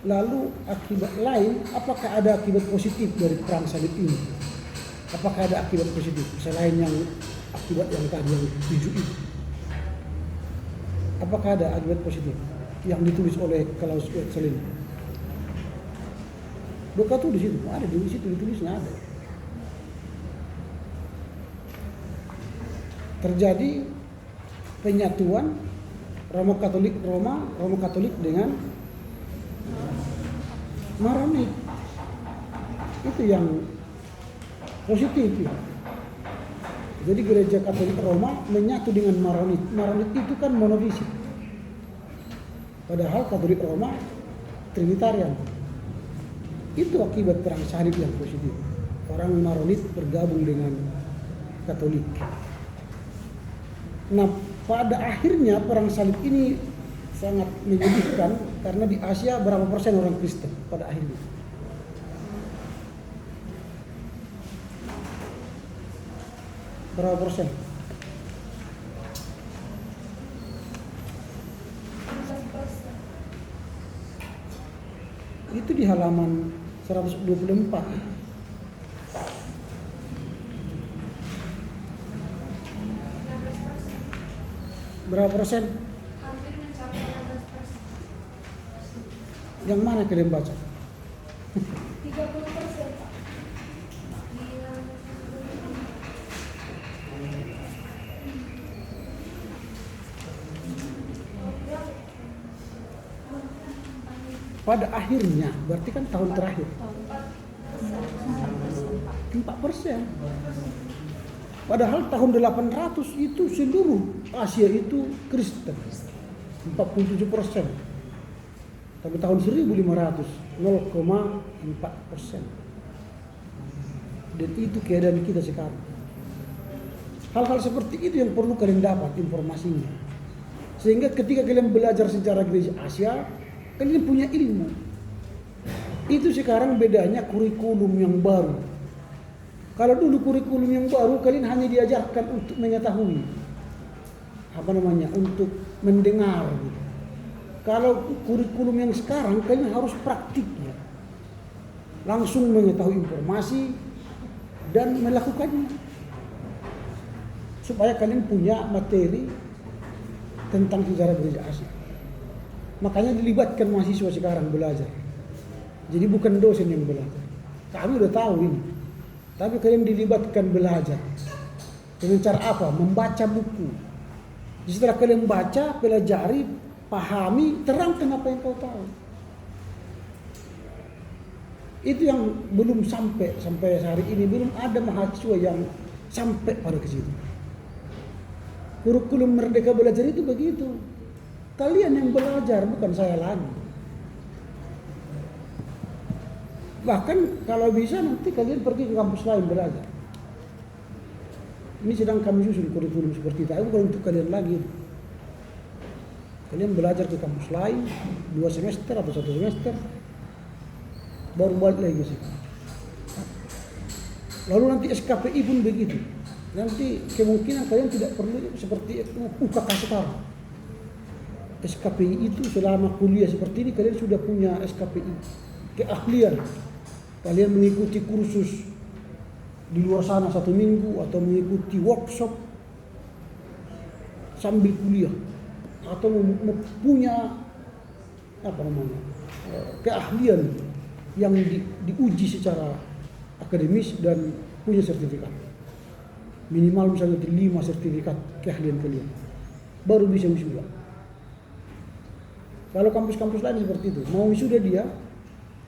Lalu akibat lain, apakah ada akibat positif dari perang salib ini? Apakah ada akibat positif selain yang akibat yang tadi yang 7 itu? Apakah ada akibat positif yang ditulis oleh Klaus Wetzelin? Buka tuh di situ, ada di situ ditulisnya ada. Terjadi penyatuan Roma Katolik dengan Maronit. Itu yang positif ya. Jadi gereja Katolik Roma menyatu dengan Maronit. Maronit itu kan monofisik. Padahal Katolik Roma Trinitarian. Itu akibat perang salib yang positif. Orang Maronit bergabung dengan Katolik. Nah, pada akhirnya perang salib ini sangat menyedihkan karena di Asia berapa persen orang Kristen pada akhirnya? Berapa persen? Itu di halaman 124. Berapa persen? Hampir mencapai 16%. Yang mana kalian baca? 30%, Pak. Pada akhirnya, berarti kan tahun terakhir. 4%. Padahal tahun 800 itu seluruh Asia itu Kristen, 47%. Tapi tahun 1500 0,4%. Dan itu keadaan kita sekarang. Hal-hal seperti itu yang perlu kalian dapat informasinya. Sehingga ketika kalian belajar sejarah gereja Asia, kalian punya ilmu. Itu sekarang bedanya kurikulum yang baru. Kalau dulu kurikulum yang baru kalian hanya diajarkan untuk mengetahui, untuk mendengar gitu. Kalau kurikulum yang sekarang kalian harus praktiknya, langsung mengetahui informasi dan melakukannya, supaya kalian punya materi tentang sejarah gereja Asia. Makanya dilibatkan mahasiswa sekarang belajar. Jadi bukan dosen yang belajar. Kami udah tahu ini. Tapi kalian dilibatkan belajar. Dengan cara apa? Membaca buku. Setelah kalian baca, pelajari, pahami, terangkan apa yang kau tahu. Itu yang belum sampai hari ini, belum ada mahasiswa yang sampai pada ke situ. Kurikulum Merdeka Belajar itu begitu. Kalian yang belajar, bukan saya lagi. Bahkan kalau bisa nanti kalian pergi ke kampus lain belajar. Ini sedang kami susun kurikulum seperti itu, bukan untuk kalian lagi. Kalian belajar ke kampus lain 2 semester atau 1 semester, baru balik lagi sih. Lalu nanti SKPI pun begitu. Nanti kemungkinan kalian tidak perlu seperti UKK sekarang. SKPI itu selama kuliah seperti ini kalian sudah punya SKPI, keahlian. Kalian mengikuti kursus di luar sana 1 minggu atau mengikuti workshop sambil kuliah atau punya keahlian yang diuji secara akademis dan punya sertifikat. Minimal misalnya 5 sertifikat keahlian kalian, baru bisa wisuda. Kalau kampus-kampus lain seperti itu, mau wisuda dia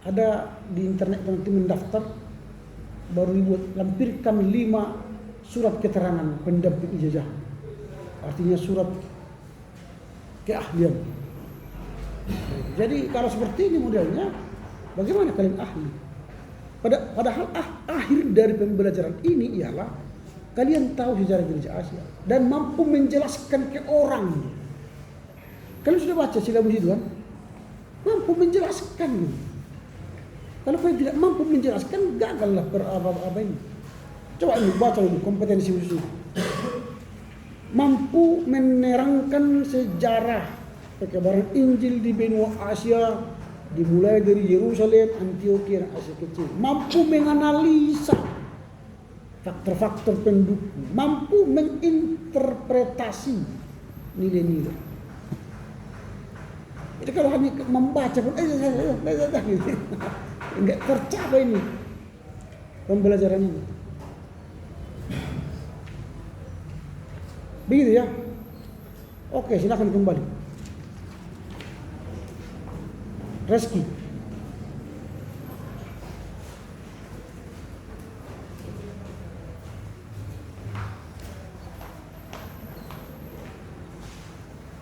ada di internet nanti mendaftar, baru dibuat lampirkan 5 surat keterangan pendamping ijazah, artinya surat keahlian. Jadi kalau seperti ini modelnya, bagaimana kalian ahli? Padahal akhir dari pembelajaran ini ialah kalian tahu sejarah gereja Asia dan mampu menjelaskan ke orang. Kalian sudah baca silabus itu kan? Mampu menjelaskan. Kalau kalian tidak mampu menjelaskan, gagallah apa ini. Coba ini baca dulu kompetensi khusus. Mampu menerangkan sejarah perkembangan Injil di benua Asia, dimulai dari Yerusalem, Antioquia, dan Asia Kecil. Mampu menganalisa faktor-faktor pendukung, mampu menginterpretasi nilai-nilai. Jadi kalau hanya membaca pun enggak tercapai ini pembelajaran ini. Begitu ya. Oke, silakan kembali. Reski.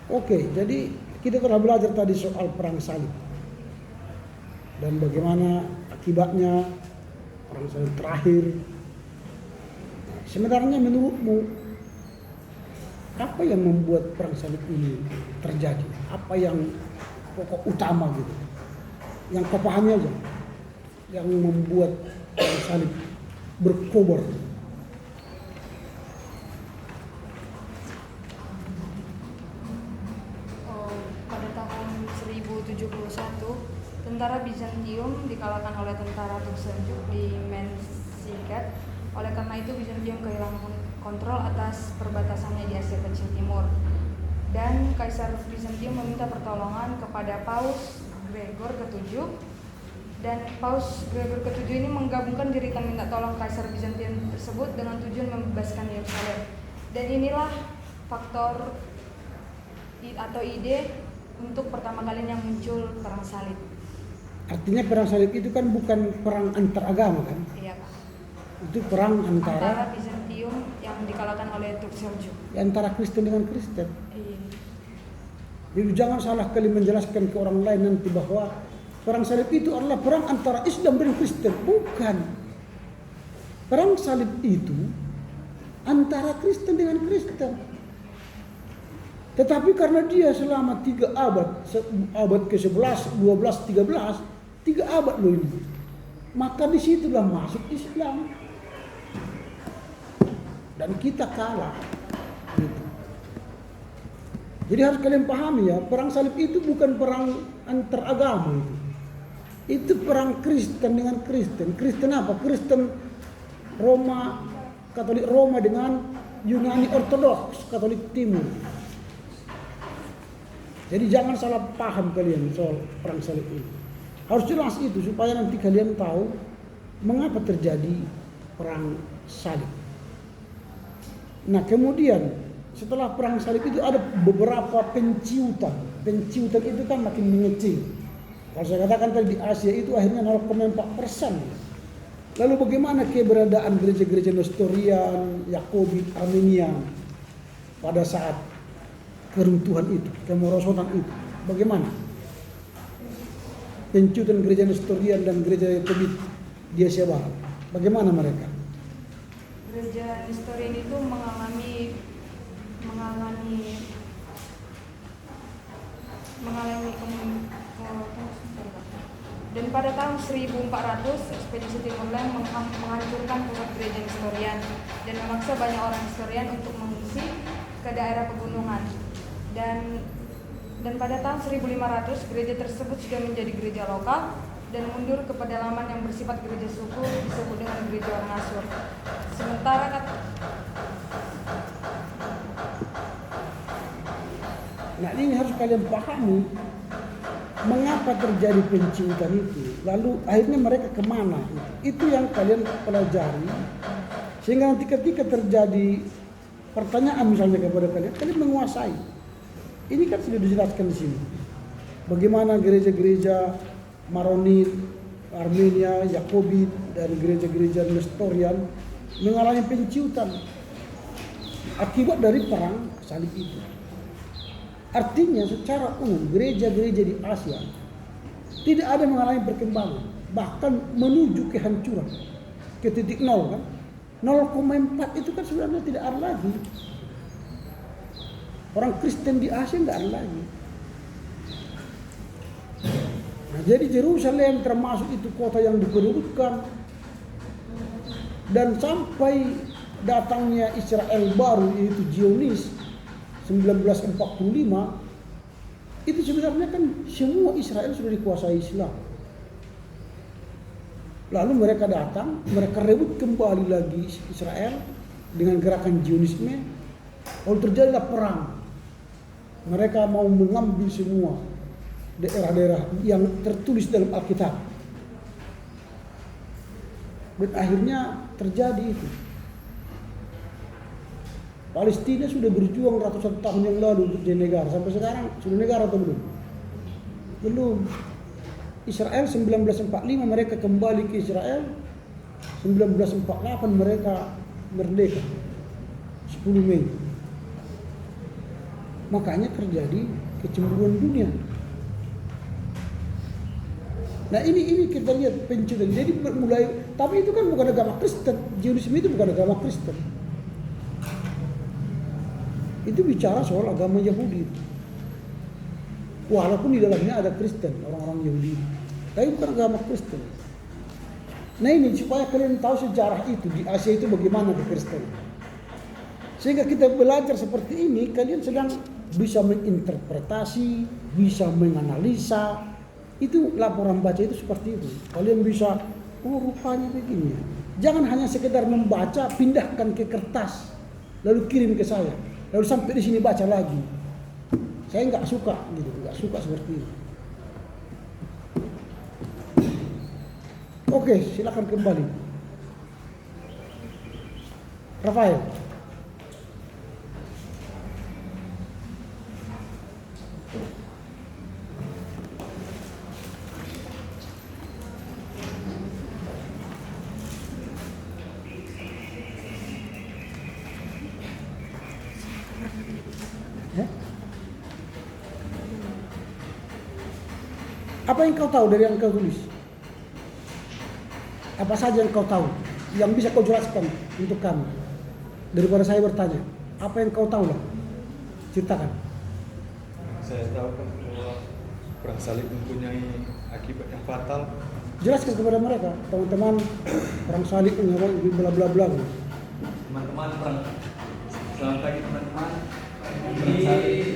Oke, jadi kita telah belajar tadi soal perang salib dan bagaimana akibatnya perang salib terakhir. Sebenarnya menurutmu apa yang membuat perang salib ini terjadi? Apa yang pokok utama gitu? Yang kau pahami aja, yang membuat perang salib berkobar. Tentara Bizantium dikalahkan oleh tentara Turk Seljuk di Manzikert. Oleh karena itu Bizantium kehilangan kontrol atas perbatasannya di Asia Kecil Timur. Dan Kaisar Bizantium meminta pertolongan kepada Paus Gregor ke-7. Dan Paus Gregor ke-7 ini menggabungkan diri dan minta tolong Kaisar Bizantium tersebut dengan tujuan membebaskan Yerusalem. Dan inilah faktor atau ide untuk pertama kalinya muncul perang salib. Artinya perang salib itu kan bukan perang antar agama kan? Iya, Pak. Itu perang antara Bizantium yang dikalahkan oleh Turk Seljuk. antara Kristen dengan Kristen. Iya. Jadi jangan salah kali menjelaskan ke orang lain nanti bahwa perang salib itu adalah perang antara Islam dan Kristen. Bukan. Perang salib itu antara Kristen dengan Kristen. Tetapi karena dia selama 3 abad, abad ke-11, 12, 13, 3 abad loh ini. Maka disitulah masuk Islam. Dan kita kalah. Gitu. Jadi harus kalian pahami ya, perang salib itu bukan perang antar agama itu. Itu perang Kristen dengan Kristen. Kristen apa? Kristen Roma, Katolik Roma dengan Yunani Ortodoks, Katolik Timur. Jadi jangan salah paham kalian soal perang salib ini. Harus jelas itu supaya nanti kalian tahu mengapa terjadi perang salib. Nah kemudian setelah perang salib itu ada beberapa penciutan. Penciutan itu kan makin mengecil. Kalau saya katakan tadi di Asia itu akhirnya 0,4%. Lalu bagaimana keberadaan gereja-gereja Nestorian, Yakobit, Armenian pada saat keruntuhan itu, kemerosotan itu? Bagaimana? Penciutan gereja Nestorian dan gereja Yakobit di Asia Barat. Bagaimana mereka? Gereja Nestorian itu mengalami dan pada tahun 1400 ekspedisi Timur Leste menghancurkan pusat gereja Nestorian dan memaksa banyak orang Nestorian untuk mengungsi ke daerah pegunungan dan pada tahun 1500 gereja tersebut sudah menjadi gereja lokal dan mundur ke pedalaman yang bersifat gereja suku disebut dengan gereja orang Asyur. Sementara Nah ini harus kalian pahami mengapa terjadi penciutan itu. Lalu akhirnya mereka kemana? Itu yang kalian pelajari. Sehingga nanti ketika terjadi pertanyaan misalnya kepada kalian, kalian menguasai. Ini kan sudah dijelaskan di sini. Bagaimana gereja-gereja Maronit, Armenia, Yakobit, dan gereja-gereja Nestorian mengalami penciutan akibat dari perang salib itu. Artinya secara umum gereja-gereja di Asia tidak ada mengalami perkembangan, bahkan menuju kehancuran, ke titik nol kan. 0,4 itu kan sebenarnya tidak ada lagi. Orang Kristen di Asia tidak ada lagi. Nah, jadi Yerusalem termasuk itu kota yang diperebutkan, dan sampai datangnya Israel baru yaitu Zionis 1945 itu sebenarnya kan semua Israel sudah dikuasai Islam. Lalu mereka datang, mereka rebut kembali lagi Israel dengan gerakan Zionisme. Lalu terjadilah perang. Mereka mau mengambil semua daerah-daerah yang tertulis dalam Alkitab. Dan akhirnya terjadi itu. Palestina sudah berjuang ratusan tahun yang lalu untuk jadi negara. Sampai sekarang sudah negara atau belum? Belum. Israel 1945 mereka kembali ke Israel. 1948 mereka merdeka. 10 Mei. Makanya terjadi kecemburuan dunia. Nah ini kita lihat penciutan. Jadi mulai, tapi itu kan bukan agama Kristen. Zionisme itu bukan agama Kristen. Itu bicara soal agama Yahudi. Walaupun di dalamnya ada Kristen, orang-orang Yahudi, tapi bukan agama Kristen. Nah ini supaya kalian tahu sejarah itu di Asia itu bagaimana ke Kristen. Sehingga kita belajar seperti ini, kalian sedang bisa menginterpretasi, bisa menganalisa. Itu laporan baca itu seperti itu. Kalian bisa, oh rupanya begini ya. Jangan hanya sekedar membaca, pindahkan ke kertas, lalu kirim ke saya. Lalu sampai di sini baca lagi. Saya nggak suka gitu, nggak suka seperti itu. Oke, silakan kembali. Rafael. Ya? Apa yang kau tahu dari yang kau tulis? Apa saja yang kau tahu? Yang bisa kau jelaskan untuk kami? Daripada saya bertanya, apa yang kau tahu lah? Ceritakan. Saya tahu kan bahwa perang salib mempunyai akibat yang fatal. Jelaskan kepada mereka, teman-teman, perang salib ini bla bla bla. Teman-teman, selamat pagi teman-teman. Perang salib.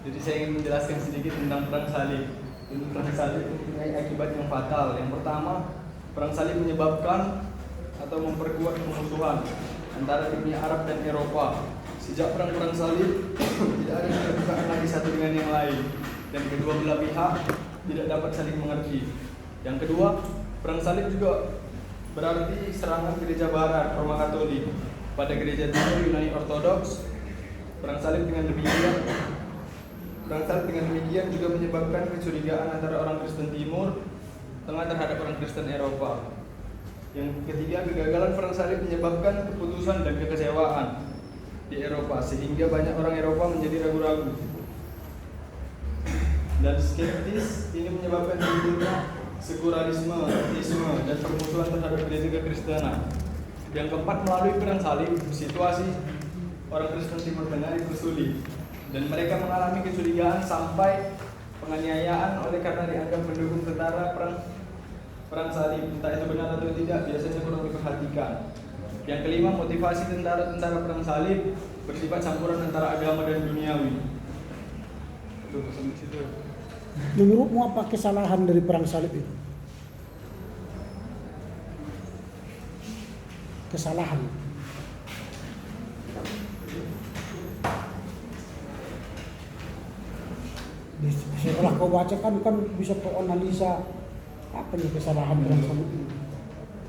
Jadi saya ingin menjelaskan sedikit tentang perang salib. Perang salib mempunyai akibat yang fatal. Yang pertama, perang salib menyebabkan atau memperkuat permusuhan antara dunia Arab dan Eropa. Sejak perang salib tidak ada keterbukaan lagi satu dengan yang lain, dan kedua belah pihak tidak dapat saling mengerti. Yang kedua, perang salib juga berarti serangan gereja Barat Roma Katolik pada gereja Timur Yunani Ortodoks. Perang salib dengan demikian juga menyebabkan kecurigaan antara orang Kristen Timur Tengah terhadap orang Kristen Eropa. Yang ketiga, kegagalan perang salib menyebabkan keputusan dan kekecewaan di Eropa, sehingga banyak orang Eropa menjadi ragu-ragu dan skeptis. Ini menyebabkan timbulnya sekularisme, ateisme, dan permusuhan terhadap gereja kekristenan. Yang keempat, melalui perang salib, situasi orang Kristen Timur Tengah dipersulit dan mereka mengalami kecurigaan sampai penganiayaan oleh karena dianggap mendukung tentara perang salib. Entah itu benar atau tidak, biasanya kurang diperhatikan. Yang kelima, motivasi tentara perang salib bersifat campuran antara agama dan duniawi. Menurutmu apa kesalahan dari perang salib itu? Kesalahan. Setelah kau baca kan bisa kau analisa apa nih kesalahan perang salib itu?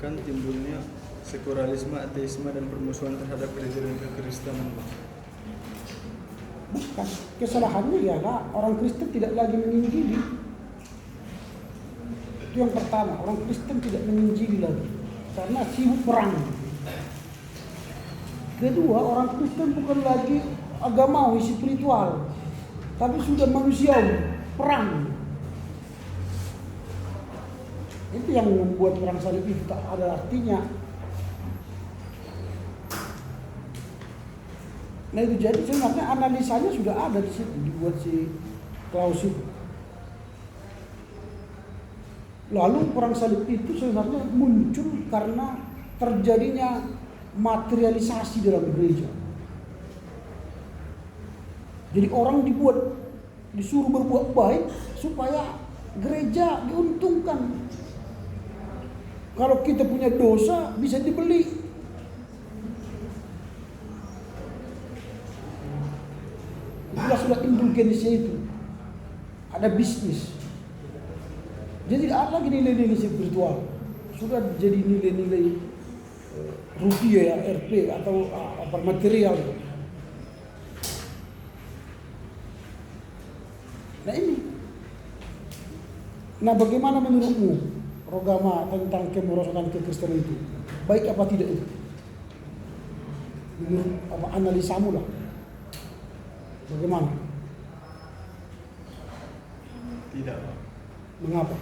Kan timbulnya sekularisme, ateisme, dan permusuhan terhadap gereja dan kekristenan. Bukan, kesalahannya ialah orang Kristen tidak lagi menginjili. Itu yang pertama, orang Kristen tidak menginjili lagi karena sibuk perang. Kedua, orang Kristen bukan lagi agamawi, spiritual, tapi sudah manusiawi, perang. Itu yang membuat perang salib itu tak ada artinya. Nah itu jadi sebenarnya analisanya sudah ada di situ, dibuat si Klaus itu. Lalu perang salib itu sebenarnya muncul karena terjadinya materialisasi dalam gereja. Jadi orang disuruh berbuat baik supaya gereja diuntungkan. Kalau kita punya dosa bisa dibeli. Sudah indulgensnya itu. Ada bisnis. Jadi tidak ada lagi nilai-nilai spiritual. Sudah jadi nilai-nilai rupiah, RP atau apa material. Nah ini. Nah bagaimana menurutmu Rogama tentang kemerosotan kekristenan itu? Baik apa tidak itu? Menurut apa analisamu lah? Bagaimana? Tidak, Pak. Mengapa?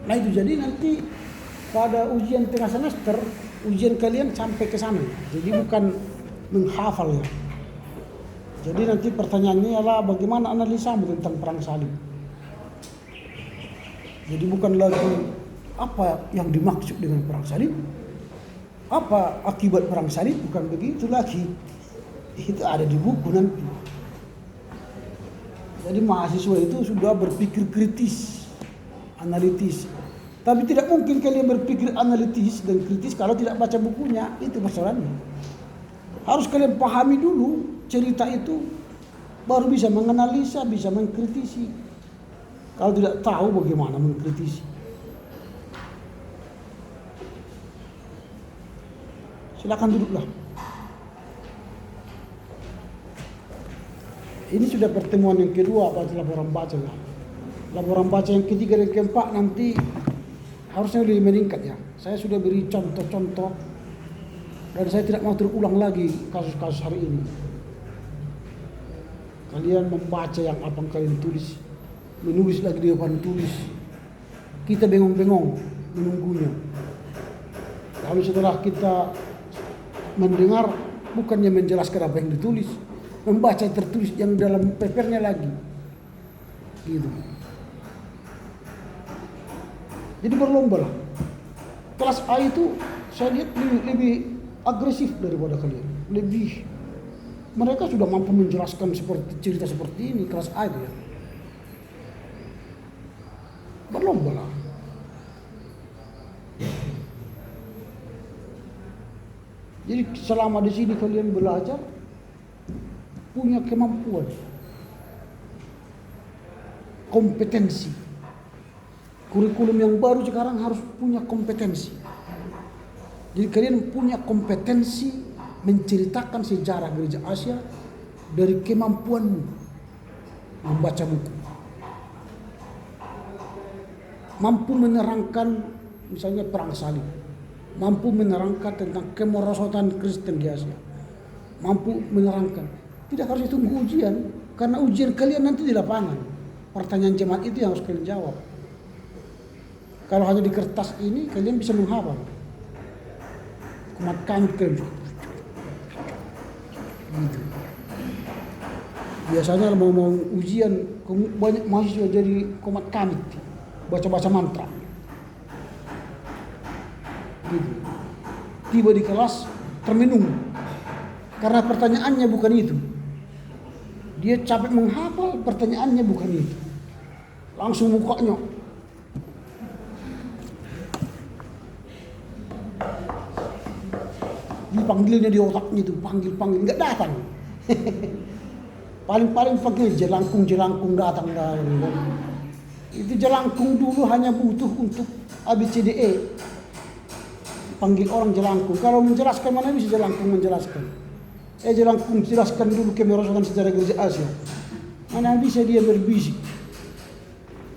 Nah itu jadi nanti pada ujian tengah semester, ujian kalian sampai ke sana. Jadi bukan menghafal ya. Jadi nanti pertanyaannya adalah bagaimana analisamu tentang perang salib. Jadi bukan lagi apa yang dimaksud dengan perang salib, apa akibat perang salib, bukan begitu lagi. Itu ada di buku nanti. Jadi mahasiswa itu sudah berpikir kritis, analitis. Tapi tidak mungkin kalian berpikir analitis dan kritis kalau tidak baca bukunya. Itu persoalannya. Harus kalian pahami dulu cerita itu, baru bisa menganalisa, bisa mengkritisi. Kalau tidak tahu bagaimana mengkritisi. Silakan duduklah. Ini sudah pertemuan yang kedua apa setelah orang baca lah. laporan baca yang ketiga dan keempat nanti harusnya lebih meningkat ya. Saya sudah beri contoh-contoh dan saya tidak mau terulang lagi kasus-kasus hari ini. Kalian membaca yang apa yang kalian tulis, menulis lagi di depan tulis. Kita bengong-bengong menunggunya. Lalu setelah kita mendengar, bukannya menjelaskan apa yang ditulis, membaca yang tertulis yang dalam papernya lagi. Gitu. Jadi berlomba lah. Kelas A itu saya lihat lebih agresif daripada kalian. Mereka sudah mampu menjelaskan cerita seperti ini, kelas A itu ya. Berlomba lah. Jadi selama di sini kalian belajar, punya kemampuan, kompetensi. Kurikulum yang baru sekarang harus punya kompetensi. Jadi kalian punya kompetensi menceritakan sejarah gereja Asia dari kemampuanmu membaca buku. Mampu menerangkan misalnya perang salib. Mampu menerangkan tentang kemerosotan Kristen di Asia. Mampu menerangkan. Tidak harus tunggu ujian, karena ujian kalian nanti di lapangan. Pertanyaan jemaat itu yang harus kalian jawab. Kalau hanya di kertas ini, kalian bisa menghafal. Komat kami kalian. Gitu. Biasanya mau ujian, banyak mahasiswa jadi komat kami. Baca-baca mantra. Gitu. Tiba di kelas termenung. Karena pertanyaannya bukan itu. Dia capek menghafal, pertanyaannya bukan itu. Langsung mukanya. Dipanggilnya di otaknya itu, panggil nggak datang. Paling panggil jelangkung datang. Itu jelangkung dulu hanya butuh untuk ABCDE. Panggil orang jelangkung. Kalau menjelaskan, mana bisa jelangkung menjelaskan? Jelangkung jelaskan dulu kemerosotan sejarah gereja Asia. Mana bisa dia berbisik?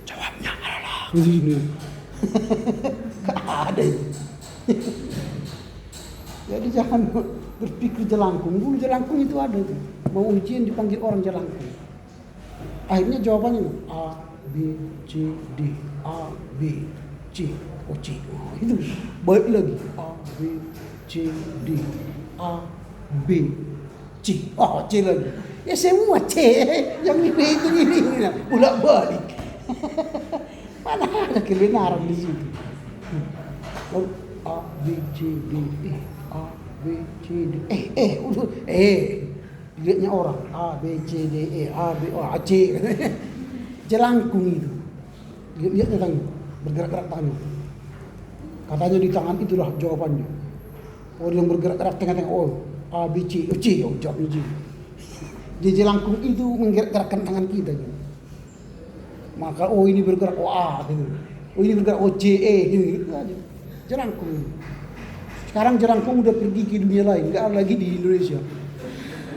Jawabnya adalah begini. Gak ada itu. Jadi jangan berpikir jelangkung. Dulu jelangkung itu ada tuh. Mau ujian dipanggil orang jelangkung. Akhirnya jawabannya A, B, C, D. A, B, C. Oh C. Oh, itu balik lagi. A, B, C, D. A, B, C. Oh C lagi. Ya semua C. Yang ini. Bolak balik. Mana ada kebenaran di situ. A, B, C, D, E. A, B, C, D, udah, dilihatnya orang A, B, C, D, E, A, B, O, A, C. Jelangkung itu. Lihatnya tangan, bergerak-gerak tangan. Katanya di tangan itulah jawabannya. Oh, yang bergerak-gerak tengah-tengah, oh, A, B, C, oh, C, oh, jawabnya C. Di jelangkung itu menggerak-gerakkan tangan kita. Gitu. Maka, oh ini bergerak, oh A, gitu. Oh ini bergerak, oh C, E, gitu aja. Jelangkung itu. Sekarang jelangkung udah pergi ke dunia lain, nggak ada lagi di Indonesia.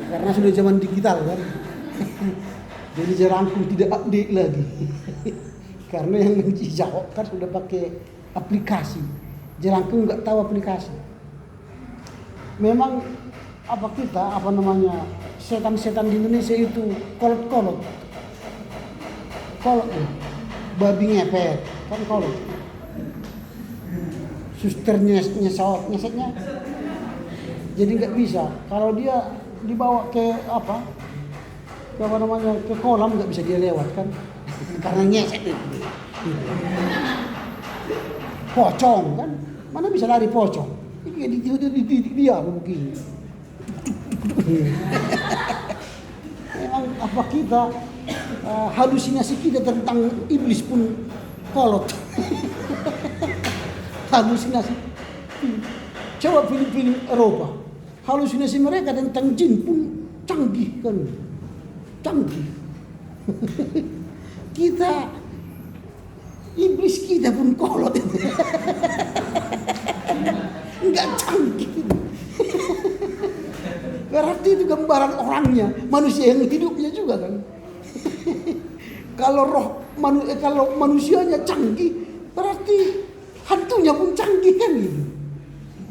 Karena sudah zaman digital kan. Jadi jelangkung tidak update lagi. Karena yang menjawab kan sudah pakai aplikasi. Jelangkung nggak tahu aplikasi. Memang setan-setan di Indonesia itu kolot-kolot. Kolot ya. Babi ngepet, kan kolot. Susternya nyesetnya, jadi nggak bisa. Kalau dia dibawa ke ke kolam nggak bisa dia lewat kan, karena nyeset itu. Pocong kan, mana bisa lari pocong? Dia begini. Memang kita halusinasi kita tentang iblis pun kolot. Halusinasi. Coba film-film Eropa. Halusinasi mereka tentang jin pun canggih kan. Canggih. Kita iblis kita pun kolot. Enggak canggih. Berarti itu gambaran orangnya, manusia yang hidupnya juga kan. Kalau roh kalau manusianya canggih, berarti hantunya pun canggih kan gitu.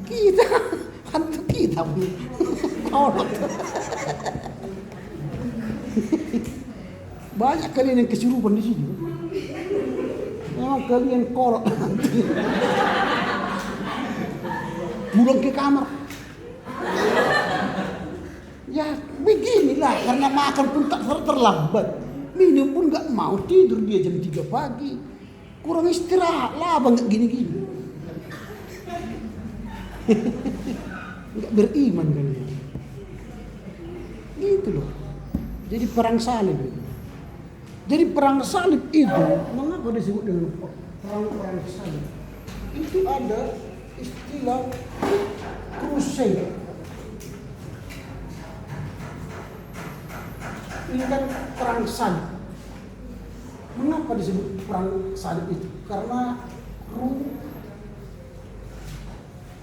Kita hantu kita pun kolot. Banyak kalian yang kesurupan di sini. Memang kalian kolot nanti. Pulang ke kamar. Ya beginilah, karena makan pun tak terlambat. Minum pun gak mau, tidur dia jam 3 pagi. Kurang istirahat lah bang, gak gini-gini. Gak beriman kalian. Gitu loh. Jadi perang salib. Jadi perang salib itu, mengapa disebut dengan perang salib? Itu ada istilah crusade. Ini kan perang salib. Mengapa disebut perang salib itu? Karena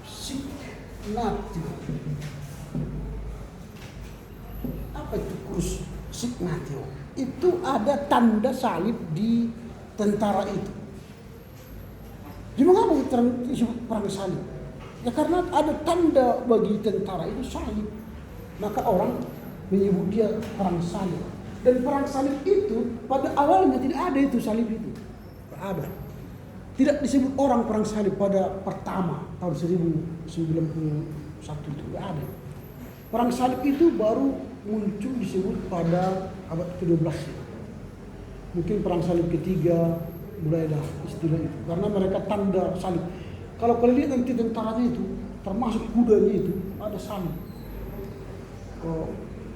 signatio. Apa itu signatio? Itu ada tanda salib di tentara itu. Jadi mengapa disebut perang salib? Ya karena ada tanda bagi tentara itu salib. Maka orang menyebut dia perang salib. Dan perang salib itu pada awalnya tidak ada itu salib itu. Tidak ada. Tidak disebut orang perang salib pada pertama tahun 1091 itu. Tidak ada. Perang salib itu baru muncul disebut pada abad ke-12. Mungkin perang salib ketiga mulai ada istilah itu. Karena mereka tanda salib. Kalau kalian lihat nanti tentaranya itu, termasuk kudanya itu, ada salib.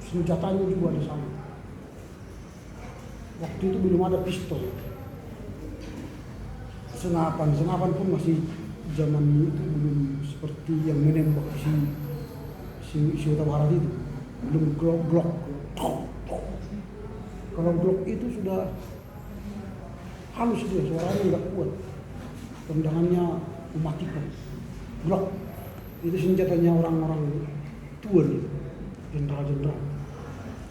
Senjatanya juga ada salib. Waktu itu belum ada pistol. Senapan pun masih zaman itu belum seperti yang menembak si Barat itu. Belum Glock. Kalau Glock itu sudah halus dia, suaranya nggak kuat, tendangannya mematikan. Glock itu senjatanya orang-orang tua nih, jenderal-jenderal.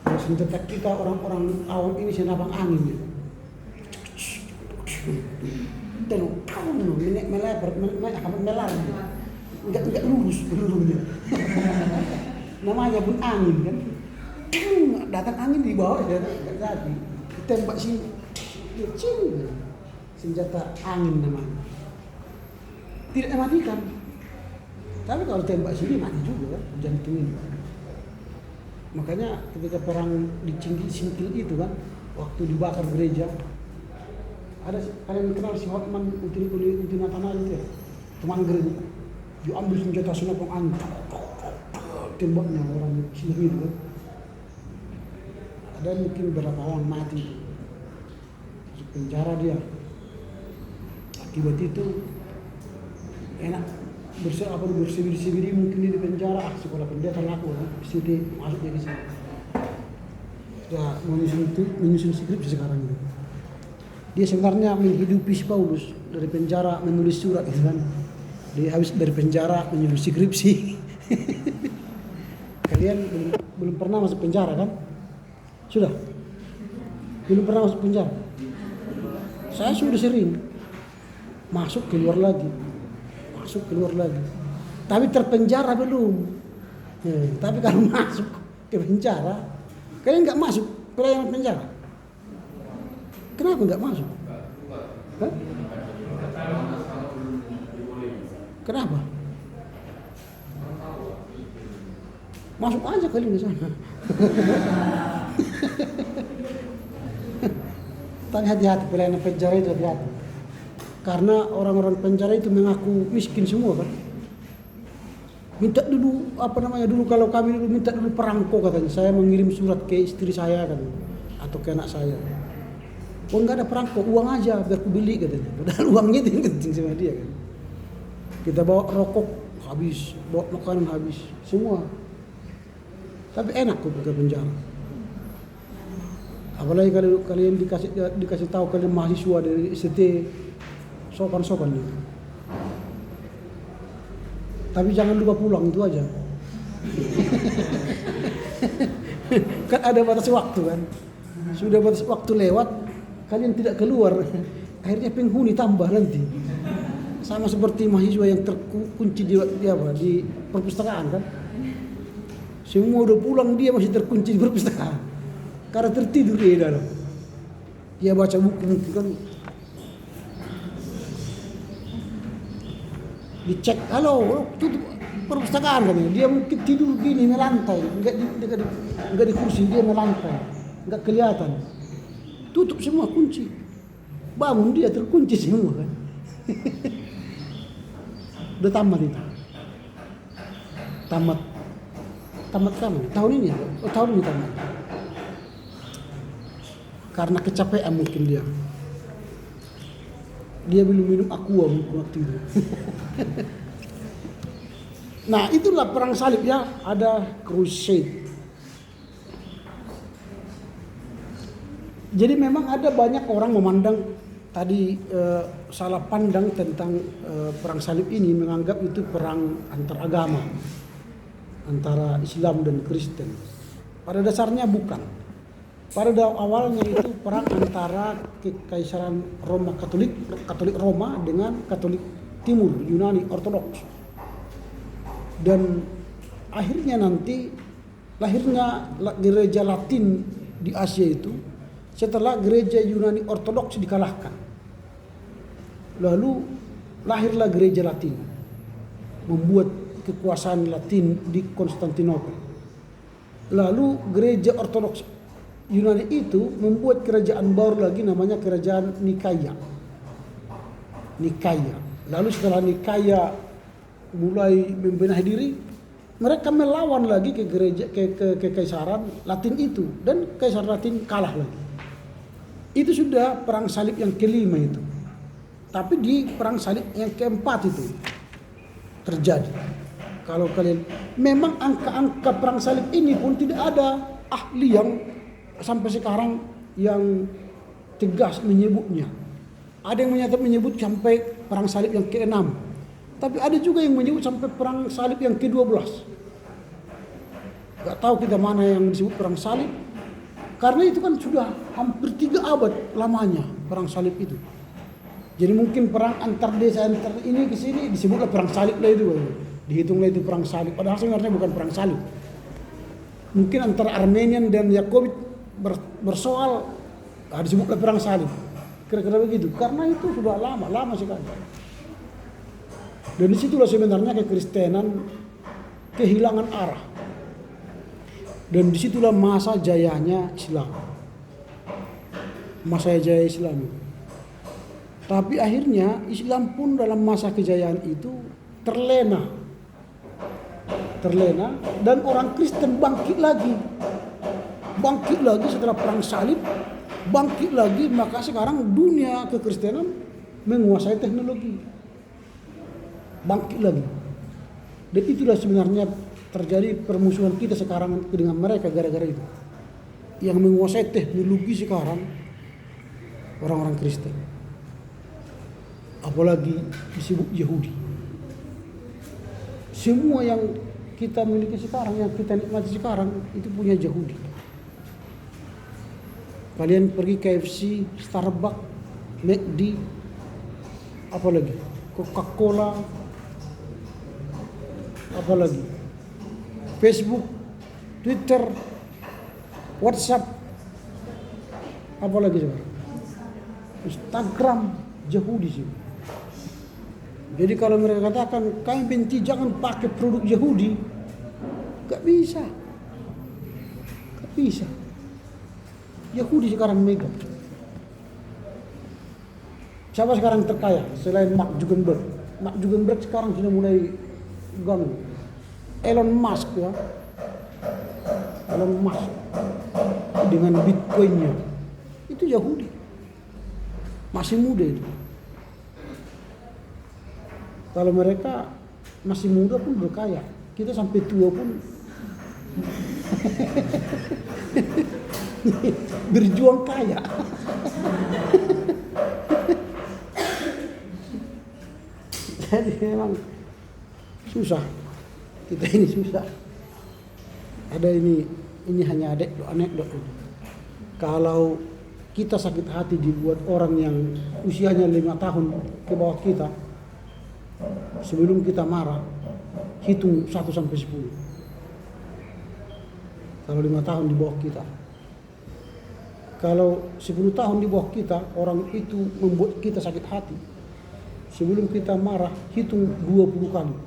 Kalau senjata kita orang-orang awam ini senapan angin ya. Dan melar, nggak lurus pelurunya. Namanya pun angin kan. Datang angin di bawah ya, nggak jadi. Tembak sini, senjata angin namanya. Tidak mematikan. Tapi kalau tembak sini mati juga kan, jantungin. Makanya ketika perang di Singkil itu kan, waktu dibakar gereja, ada kalian kenal si Hotman Uti Natanael itu ya, teman gereja, diambil senjata senapan angin, tembaknya orang sini itu kan. Ada mungkin beberapa orang mati, masuk penjara dia. Akibat itu enak bersibiri mungkin di penjara, sekolah pendeta laku kan, sini masuk dari sini. Ya menyusun skripsi sekarang itu. Dia sebenarnya menghidupi si Paulus dari penjara menulis surat gitu kan. Dia habis dari penjara menyusun skripsi. Kalian belum pernah masuk penjara kan? Sudah? Belum pernah masuk penjara? Saya sudah sering masuk keluar lagi. Tapi terpenjara belum. Tapi kalau masuk ke penjara, kalian nggak masuk pelayanan penjara. Kenapa nggak masuk? Hah? Kenapa? Masuk aja kalian ke sana. Tapi hati-hati pelayanan penjara itu, hati-hati. Karena orang-orang penjara itu mengaku miskin semua kan. Minta dulu dulu kalau kami dulu minta dulu perangko katanya. Saya mengirim surat ke istri saya kan, atau ke anak saya. Oh nggak ada perangko, uang aja biar aku beli katanya. Padahal uangnya itu yang penting sama dia kan. Kita bawa rokok habis, bawa makanan habis, semua. Tapi enak kok ke penjara. Apalagi kalau kalian dikasih tahu kalian mahasiswa dari ST, sopan-sopan gitu. Tapi jangan lupa pulang, itu aja. Kan ada batas waktu kan. Sudah batas waktu lewat, kalian tidak keluar, akhirnya penghuni tambah nanti. Sama seperti mahasiswa yang terkunci di perpustakaan kan. Semua udah pulang, dia masih terkunci di perpustakaan karena tertidur dia di dalam. Dia baca buku mungkin kan, dicek, halo tutup perpustakaan kan, dia mungkin tidur gini melantai, enggak di kursi, dia melantai, enggak kelihatan, tutup semua kunci, bangun dia terkunci semua kan. Udah tamat itu, tamat kamu tahun ini ya, tahun ini tamat, karena kecapean mungkin dia belum minum aqua waktu itu. Nah itulah perang salib ya, ada crusade. Jadi memang ada banyak orang memandang tadi salah pandang tentang perang salib ini, menganggap itu perang antar agama, antara Islam dan Kristen. Pada dasarnya bukan. Pada awalnya itu perang antara Kekaisaran Roma Katolik Roma dengan Katolik Timur, Yunani Ortodoks. Dan akhirnya nanti lahirnya gereja Latin di Asia itu setelah gereja Yunani Ortodoks dikalahkan. Lalu lahirlah gereja Latin, membuat kekuasaan Latin di Konstantinopel. Lalu gereja Ortodoks Yunani itu membuat kerajaan baru lagi, namanya kerajaan Nikaya. Lalu setelah Nikaya mulai membenahi diri, mereka melawan lagi ke gereja ke kekaisaran Latin itu, dan kaisar Latin kalah lagi. Itu sudah perang salib yang kelima itu. Tapi di perang salib yang keempat itu terjadi. Kalau kalian memang angka-angka perang salib ini pun tidak ada ahli yang sampai sekarang yang tegas menyebutnya. Ada yang menyebut sampai perang salib yang ke-6. Tapi ada juga yang menyebut sampai perang salib yang ke-12. Gak tahu kita mana yang disebut perang salib. Karena itu kan sudah hampir 3 abad lamanya perang salib itu. Jadi mungkin perang antar desa antar ini ke sini disebutlah perang salib lah itu. Dihitunglah itu perang salib. Padahal sebenarnya bukan perang salib. Mungkin antara Armenian dan Yakobit bersoal, disebutlah perang salib. Kira-kira begitu. Karena itu sudah lama sekali. Dan disitulah sebenarnya kekristenan kehilangan arah. Dan disitulah masa jayanya Islam. Masa jaya Islam. Tapi akhirnya Islam pun dalam masa kejayaan itu terlena dan orang Kristen bangkit lagi setelah perang salib, bangkit lagi, maka sekarang dunia kekristenan menguasai teknologi, bangkit lagi. Dan itulah sebenarnya terjadi permusuhan kita sekarang dengan mereka gara-gara itu. Yang menguasai teknologi sekarang orang-orang Kristen, apalagi disebut Yahudi. Semua yang kita miliki sekarang, yang kita nikmati sekarang, itu punya Yahudi. Kalian pergi KFC, Starbucks, McD, apalagi Coca-Cola, apalagi Facebook, Twitter, WhatsApp, apalagi sekarang Instagram, Yahudi sih. Jadi kalau mereka katakan kami benci jangan pakai produk Yahudi, gak bisa. Yahudi sekarang megang. Siapa sekarang terkaya selain Mark Zuckerberg? Mark Zuckerberg sekarang sudah mulai ganggu. Elon Musk ya. Elon Musk dengan Bitcoinnya itu Yahudi. Masih muda itu. Kalau mereka masih muda pun berkaya, kita sampai tua pun berjuang kaya. Jadi memang susah, kita ini susah. Ada ini hanya anekdot. Kalau kita sakit hati dibuat orang yang usianya 5 tahun ke bawah kita, sebelum kita marah, hitung 1 sampai 10. Kalau 5 tahun di bawah kita. Kalau 10 tahun di bawah kita, orang itu membuat kita sakit hati. Sebelum kita marah, hitung 20 kali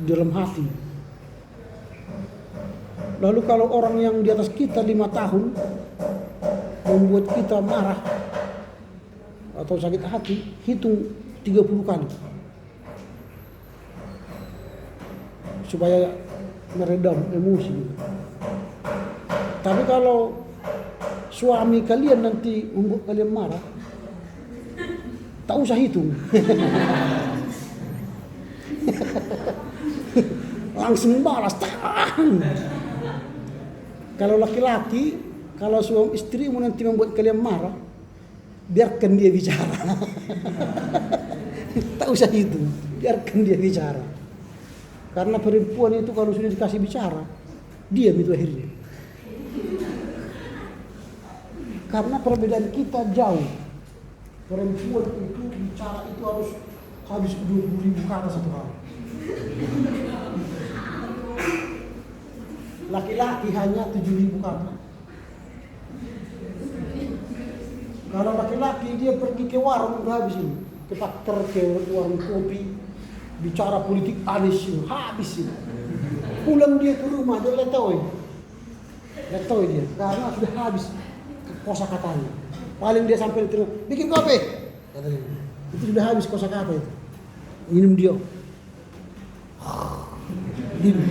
dalam hati. Lalu kalau orang yang di atas kita 5 tahun membuat kita marah atau sakit hati, hitung 30 kali supaya meredam emosi. Tapi kalau suami kalian nanti membuat kalian marah, tak usah hitung. Langsung balas. Kalau laki-laki, kalau suami istrimu nanti membuat kalian marah, biarkan dia bicara. Tak usah hitung, biarkan dia bicara. Karena perempuan itu kalau sudah dikasih bicara, diam itu akhirnya. Karena perbedaan kita jauh. Perempuan itu bicara itu harus habis 20.000 kata satu hari. Laki-laki hanya 7.000 kata. Kalau laki-laki dia pergi ke warung udah habis ini, ke pakter, ke warung kopi, bicara politik Anies ini, habis ini. Pulang dia ke rumah dia letoi dia, karena sudah habis kosakatanya. Paling dia sampai di rumah, bikin kopi, katanya. Itu sudah habis kosakata itu. Minum dia. Minum.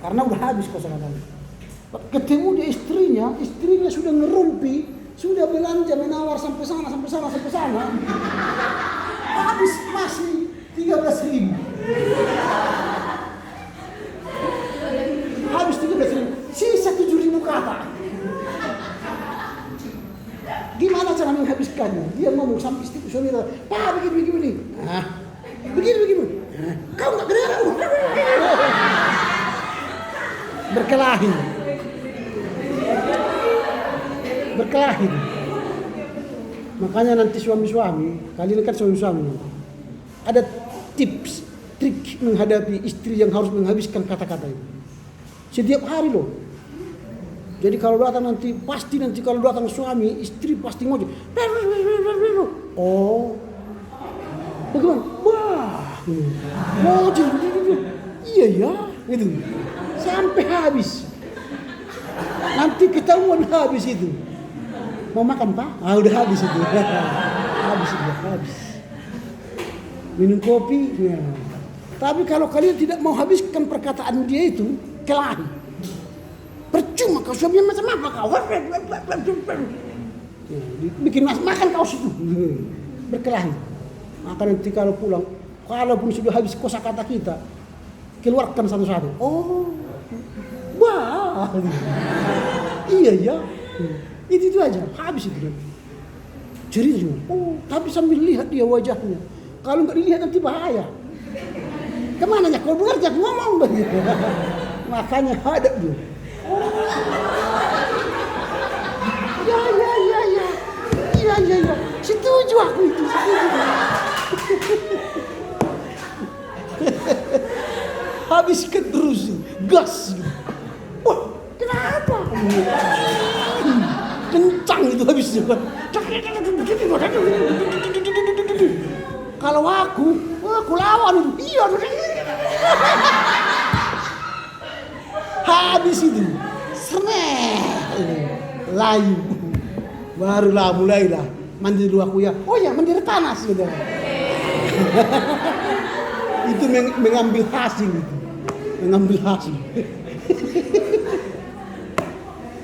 Karena udah habis kosakatanya. Ketemu dia istrinya sudah ngerumpi, sudah belanja menawar sampai sana. Habis masih 13.000. Habis 13.000, sisa 7.000 kata. Gimana cara menghabiskannya? Dia ngomong sampai suami, Pak begini. Begini. Kau nggak kedengaran? Berkelahi. Makanya nanti suami-suami, kalian kan suami-suami, ada tips, trik menghadapi istri yang harus menghabiskan kata-kata itu. Setiap hari loh. Jadi kalau datang nanti kalau datang suami, istri pasti ngojek. Oh, bagaimana? Wah, ngojek. Iya ya, gitu. Sampai habis. Nanti ketahuan habis itu. Mau makan Pak? Udah habis itu. Habis. Minum kopi. Ya. Tapi kalau kalian tidak mau habiskan perkataan dia itu, kelahi. Percuma kau suaminya macam apa kau? Ya, bikin makan kau situ. Berkelahi. Maka nanti kalau pulang, kalaupun sudah habis kosakata kita, keluarkan satu-satu. Oh, wah, iya ya. Itu aja, habis itu. Cerita juga. Oh, tapi sambil lihat dia wajahnya. Kalau nggak dilihat nanti bahaya. Kemana ya? Kalau bekerja ngomong begitu. Makanya hadap dia. Ya. Setuju aku itu. Habiskan terus, gas. Wah, kenapa? Kencang itu habisnya kan. Kalau aku lawan itu. Iya. Habis itu. Layu. Barulah mulailah mandi dulu aku ya. Oh ya, mandi tanah sudah. Itu mengambil hasil itu.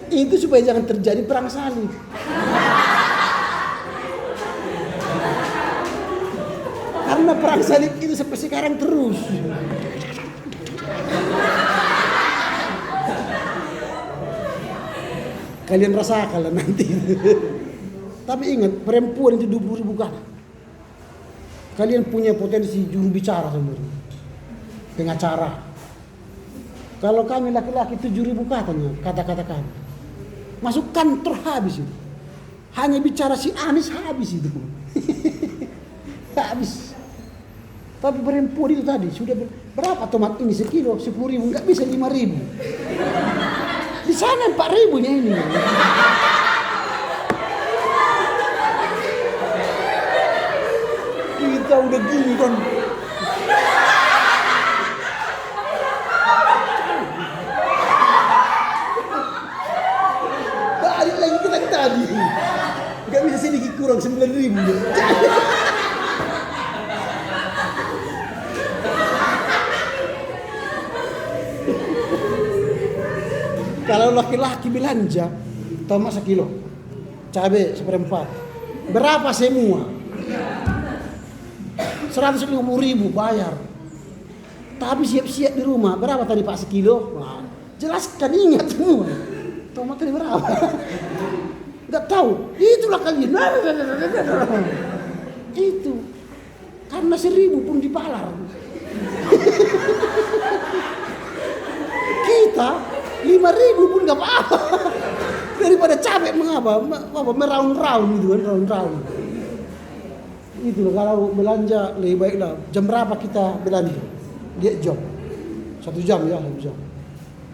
Itu supaya jangan terjadi perang salib. Karena perang salib itu sampai sekarang terus. Kalian rasakan nanti. Tapi ingat, perempuan itu 20.000 kata. Kalian punya potensi juru bicara sebenarnya. Pengacara. Kalau kami laki-laki 7.000 katanya, kata-kata kami. Masuk kantor habis itu. Hanya bicara si Anies habis itu. Habis. Tapi perempuan itu tadi sudah berapa tomat ini sekilo 10.000, nggak bisa 5.000. Di sana 4.000-nya ini. Kita udah gini kan. Balik lagi kita tadi. Nggak bisa sedikit kurang 9.000. Kalau laki-laki belanja, tomat sekilo, cabai 1/4. Berapa semua? 150.000 bayar. Tapi siap-siap di rumah, berapa tadi Pak sekilo? Wah, jelaskan, ingat semua. Tomat tadi berapa? Enggak tahu. Itulah kalian. Itu. Karena 1.000 pun dipalar. Kita 5.000 pun nggak apa-apa. Daripada capek mengapa meraun-raun gitu kan, raun-raun. Itu loh, kalau belanja lebih baiklah jam berapa kita belanja. Dia jam 1 jam ya, 1 jam.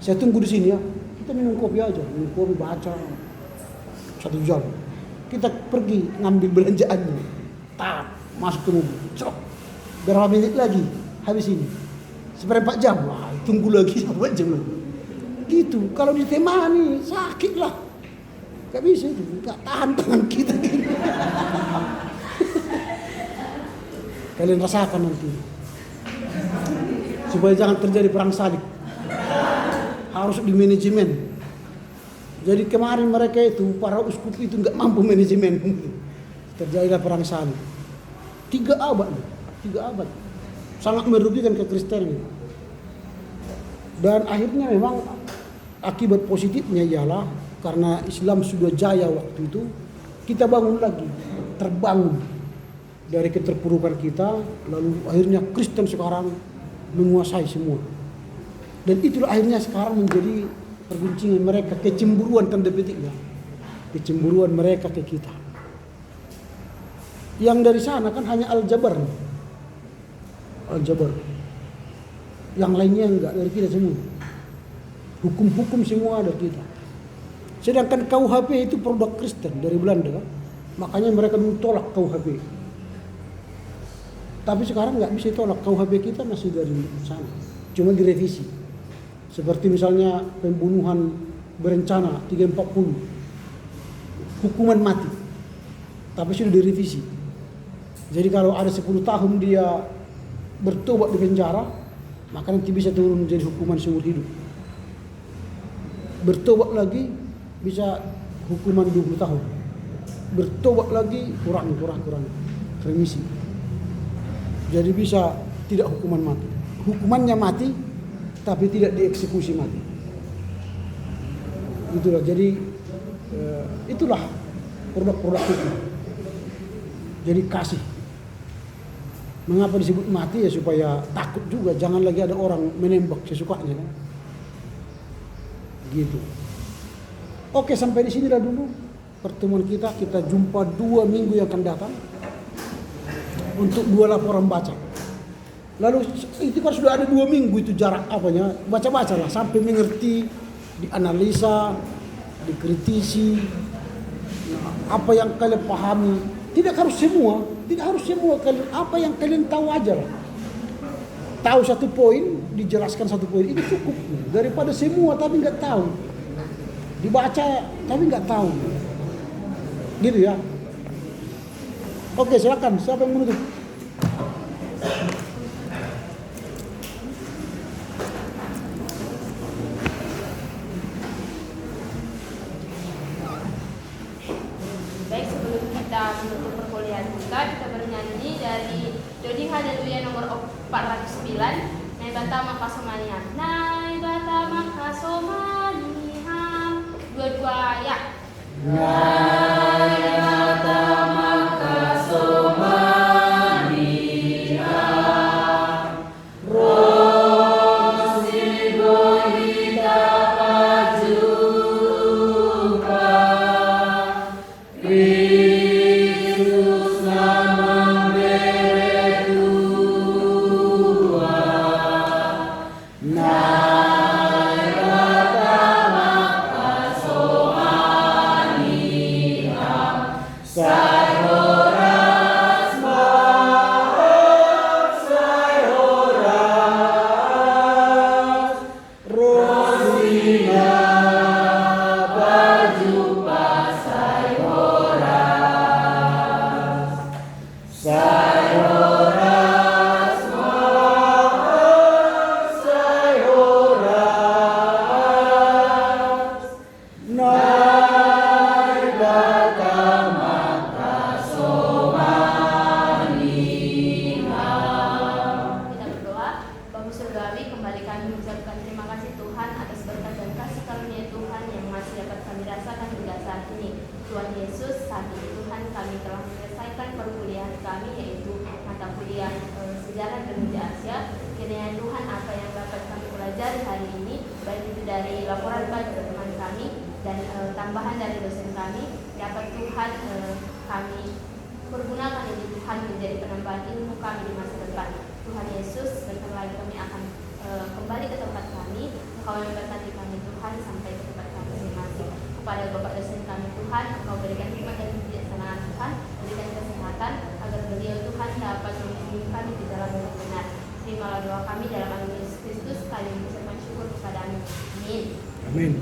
Saya tunggu di sini ya. Kita minum kopi aja, minum kopi, baca 1 jam. Kita pergi ngambil belanjaannya. Masuk ke mobil. Berapa menit lagi habis ini? 1/4 jam. Wah, tunggu lagi 1 jam lagi. Gitu. Kalau ditemani sakit lah. Gak bisa itu. Gak tahan tangan kita gini. Kalian rasakan nanti. Supaya jangan terjadi perang salib. Harus di manajemen. Jadi kemarin mereka itu, para uskup itu gak mampu manajemen. Terjadilah perang salib. 3 abad. 3 abad. Sangat merugikan ke Kristen. Dan akhirnya memang akibat positifnya ialah karena Islam sudah jaya waktu itu, kita bangun lagi, terbangun dari keterpurukan kita, lalu akhirnya Kristen sekarang menguasai semua. Dan itulah akhirnya sekarang menjadi perguncingan mereka, kecemburuan tanda petiknya, kecemburuan mereka ke kita. Yang dari sana kan hanya Al-Jabar. Yang lainnya enggak, dari kita semua. Hukum-hukum semua ada kita. Sedangkan KUHP itu produk Kristen dari Belanda. Makanya mereka dulu tolak KUHP. Tapi sekarang nggak bisa tolak, KUHP kita masih dari sana. Cuma direvisi. Seperti misalnya pembunuhan berencana 340. Hukuman mati. Tapi sudah direvisi. Jadi kalau ada 10 tahun dia bertobat di penjara, maka nanti bisa turun menjadi hukuman seumur hidup. Bertobat lagi bisa hukuman 20 tahun. Bertobat lagi kurang. Remisi. Jadi bisa tidak hukuman mati. Hukumannya mati, tapi tidak dieksekusi mati. Itulah, jadi itulah produk-produk hukum. Jadi kasih. Mengapa disebut mati ya supaya takut juga, jangan lagi ada orang menembak sesukanya kan. Gitu. Oke, sampai di sinilah dulu pertemuan kita. Kita jumpa 2 minggu yang akan datang untuk 2 laporan baca. Lalu itu kan sudah ada 2 minggu itu jarak apanya, baca-baca lah sampai mengerti, dianalisa, dikritisi, apa yang kalian pahami. Tidak harus semua kalian, apa yang kalian tahu aja lah. Tahu 1 poin, dijelaskan 1 poin, itu cukup. Daripada semua tapi nggak tahu. Dibaca tapi nggak tahu. Gitu ya. Oke, silakan. Siapa yang menutup? Baik, sebelum kita menutup perkuliahan kita bernyanyi dari Dodi Haleluya nomor 409, Naibata Makasomania. Naibata Makasomania. 2 ya. Naibata Makasomania. Rosigo kita pajupa. Kita berdoa. Bapa Surgawi, kembali kami mengucapkan terima kasih Tuhan atas berkat dan kasih karunia Tuhan yang masih dapat kami rasakan hingga saat ini. Tuhan Yesus, saat ini Tuhan kami telah menyelesaikan perkuliahan kami, yaitu mata kuliah sejarah gereja Asia. Kiranya Tuhan, apa yang dapat kami pelajari hari ini, baik itu dari laporan baca teman kami dan tambahan dari dosen kami, dapat Tuhan kami pergunakan ini Tuhan menjadi penambahan ilmu kami di masa depan. Tuhan Yesus, bentar lagi kami akan kembali ke tempat kami. Engkau yang memberkati kami Tuhan sampai ke tempat kami masing-masing. Kepada Bapak dosen kami Tuhan, Engkau berikan hikmat dan kebijaksanaan Tuhan, berikan kesehatan agar beliau Tuhan dapat membimbing kami di dalam yang benar. Terimalah doa kami dalam nama Yesus Kristus, kami mengucapkan syukur kepada-Mu. Amin. Amin.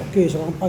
Oke, selamat pagi.